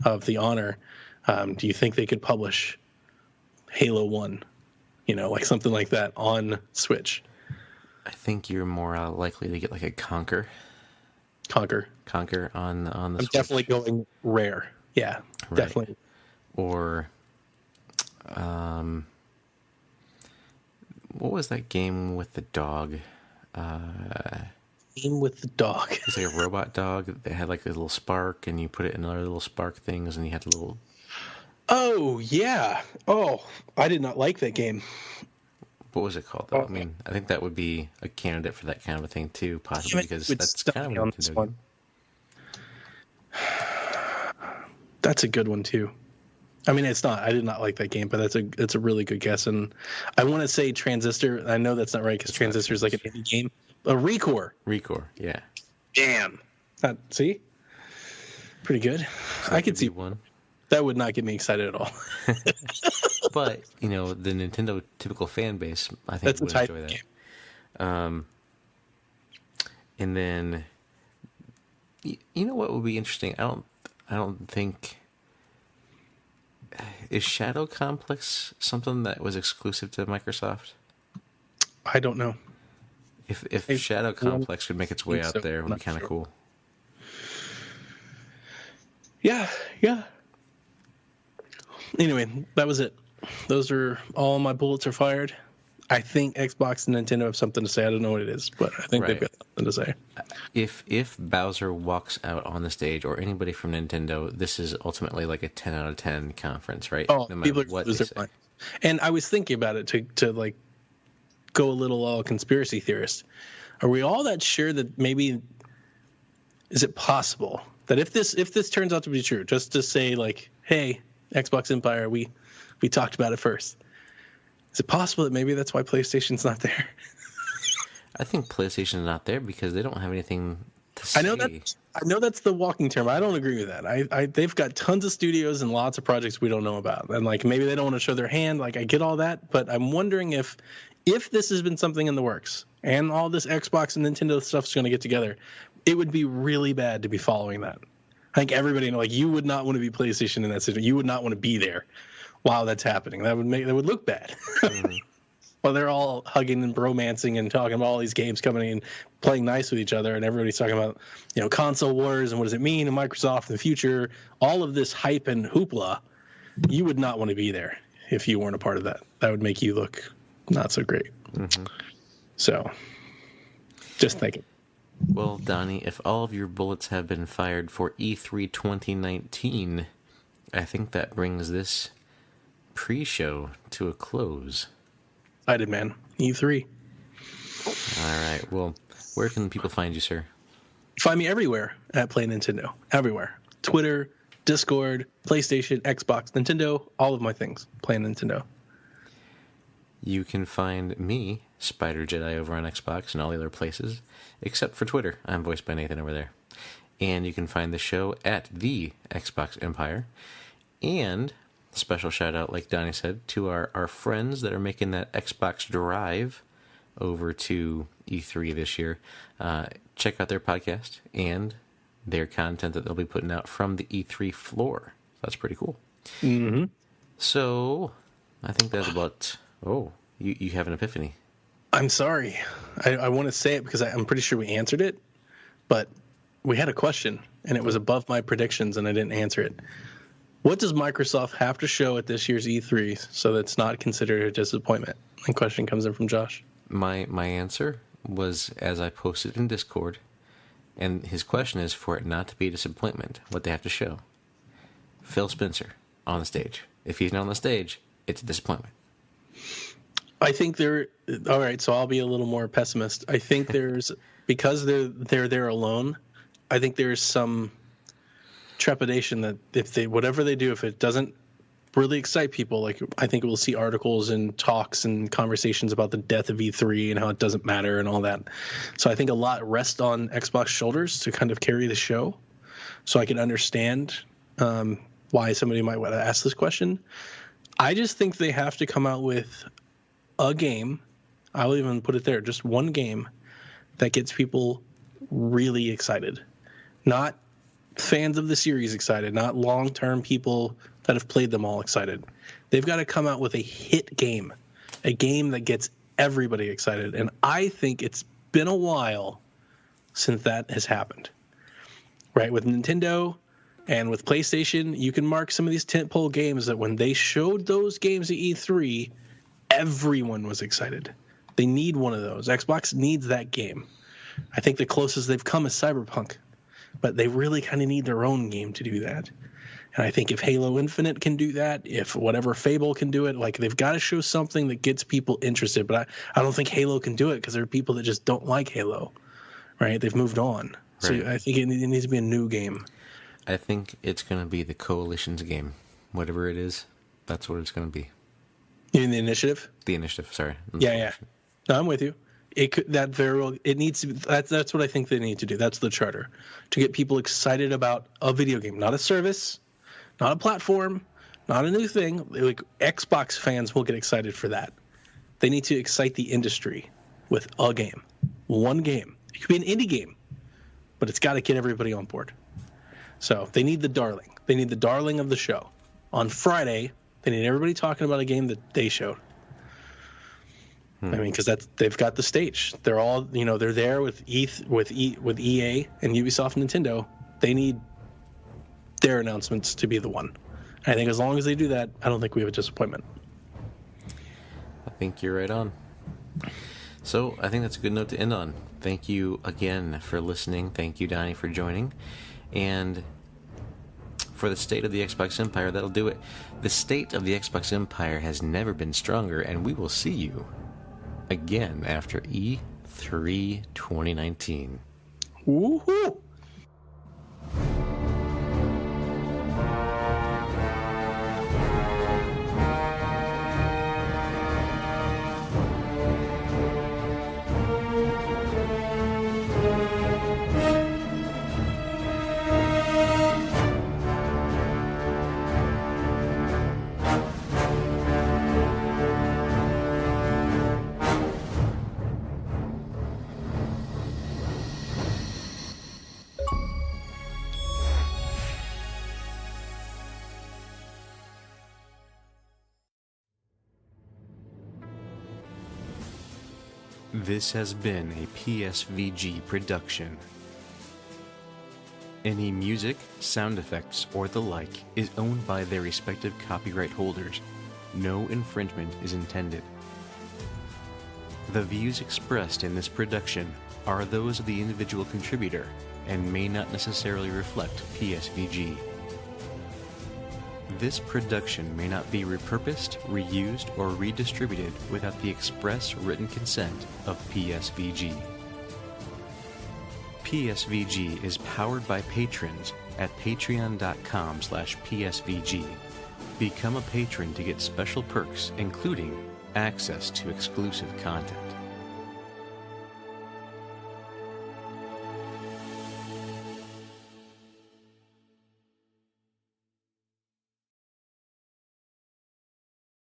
of the honor. Do you think they could publish Halo 1, like something like that on Switch? I think you're more likely to get like a Conquer on the I'm Switch. definitely going Rare. Yeah, right. Definitely. Or what was that game with the dog? Game with the dog. It's like a robot dog that had like a little spark, and you put it in other little spark things, and you had a little... Oh, yeah. Oh, I did not like that game. What was it called, though? I mean, I think that would be a candidate for that kind of a thing, too, possibly, because that's kind of a one. That's a good one, too. I mean, it's not. I did not like that game, but it's a really good guess. And I want to say Transistor. I know that's not right, because Transistor is like an indie game. A Recore. Recore, yeah. Damn. See? Pretty good. So I could see one. That would not get me excited at all. But, the Nintendo typical fan base, I think, would enjoy that. Game. And then, you know what would be interesting? I don't think... Is Shadow Complex something that was exclusive to Microsoft? I don't know. If Shadow Complex could make its way out there, it would be kind of cool. Yeah. Anyway, that was it. Those are all my bullets are fired. I think Xbox and Nintendo have something to say. I don't know what it is, but I think they've got something to say. If Bowser walks out on the stage, or anybody from Nintendo, this is ultimately like a 10 out of 10 conference, right? Oh, no matter what they say. And I was thinking about it to like go a little conspiracy theorist. Are we all that sure that maybe is it possible that if this turns out to be true, just to say like, hey, Xbox Empire, we talked about it first. Is it possible that maybe that's why PlayStation's not there? I think PlayStation's not there because they don't have anything to say. I know that's the walking term. I don't agree with that. They've got tons of studios and lots of projects we don't know about. And like maybe they don't want to show their hand. Like I get all that, but I'm wondering if this has been something in the works and all this Xbox and Nintendo stuff's going to get together, it would be really bad to be following that. I think everybody you would not want to be PlayStation in that situation. You would not want to be there while that's happening. That would look bad. Mm-hmm. Well, they're all hugging and bromancing and talking about all these games coming in, playing nice with each other, and everybody's talking about, console wars and what does it mean in Microsoft in the future. All of this hype and hoopla, you would not want to be there if you weren't a part of that. That would make you look not so great. Mm-hmm. So, just thinking. Well, Donnie, if all of your bullets have been fired for E3 2019, I think that brings this pre-show to a close. I did, man. E3. All right. Well, where can people find you, sir? Find me everywhere at Play Nintendo. Everywhere. Twitter, Discord, PlayStation, Xbox, Nintendo, all of my things. Play Nintendo. You can find me, Spider Jedi, over on Xbox and all the other places, except for Twitter. I'm voiced by Nathan over there. And you can find the show at the Xbox Empire. And special shout out, like Donnie said, to our friends that are making that Xbox drive over to E3 this year. Check out their podcast and their content that they'll be putting out from the E3 floor. That's pretty cool. Mm-hmm. So I think that's about Oh, you have an epiphany. I'm sorry. I want to say it because I'm pretty sure we answered it, but we had a question, and it was above my predictions, and I didn't answer it. What does Microsoft have to show at this year's E3 so that's not considered a disappointment? The question comes in from Josh. My answer was, as I posted in Discord, and his question is for it not to be a disappointment, what they have to show. Phil Spencer on the stage. If he's not on the stage, it's a disappointment. I think all right, so I'll be a little more pessimist. I think because they're there alone, I think there's some trepidation that whatever they do, if it doesn't really excite people, like I think we'll see articles and talks and conversations about the death of E3 and how it doesn't matter and all that. So I think a lot rests on Xbox shoulders to kind of carry the show. So I can understand why somebody might want to ask this question. I just think they have to come out with a game. I'll even put it there, just one game that gets people really excited. Not fans of the series excited, not long-term people that have played them all excited. They've got to come out with a hit game, a game that gets everybody excited. And I think it's been a while since that has happened. Right? With Nintendo and with PlayStation, you can mark some of these tentpole games that when they showed those games at E3, everyone was excited. They need one of those. Xbox needs that game. I think the closest they've come is Cyberpunk, but they really kind of need their own game to do that. And I think if Halo Infinite can do that, if whatever Fable can do it, like they've got to show something that gets people interested. But I don't think Halo can do it because there are people that just don't like Halo, right? They've moved on. Right. So I think it needs to be a new game. I think it's going to be the Coalition's game. Whatever it is, that's what it's going to be. You mean the Initiative? The Initiative, sorry. Yeah. No, I'm with you. It needs to be, that's what I think they need to do. That's the charter. To get people excited about a video game, not a service, not a platform, not a new thing. Like Xbox fans will get excited for that. They need to excite the industry with a game. One game. It could be an indie game, but it's got to get everybody on board. So they need the darling. They need the darling of the show. On Friday, they need everybody talking about a game that they showed. I mean, because they've got the stage. They're all, they're there with EA and Ubisoft and Nintendo. They need their announcements to be the one. I think as long as they do that, I don't think we have a disappointment. I think you're right on. So I think that's a good note to end on. Thank you again for listening. Thank you, Donnie, for joining. And for the state of the Xbox Empire, that'll do it. The state of the Xbox Empire has never been stronger, and we will see you again after E3 2019. Woohoo! This has been a PSVG production. Any music, sound effects, or the like is owned by their respective copyright holders. No infringement is intended. The views expressed in this production are those of the individual contributor and may not necessarily reflect PSVG. This production may not be repurposed, reused, or redistributed without the express written consent of PSVG. PSVG is powered by patrons at patreon.com/PSVG. Become a patron to get special perks, including access to exclusive content.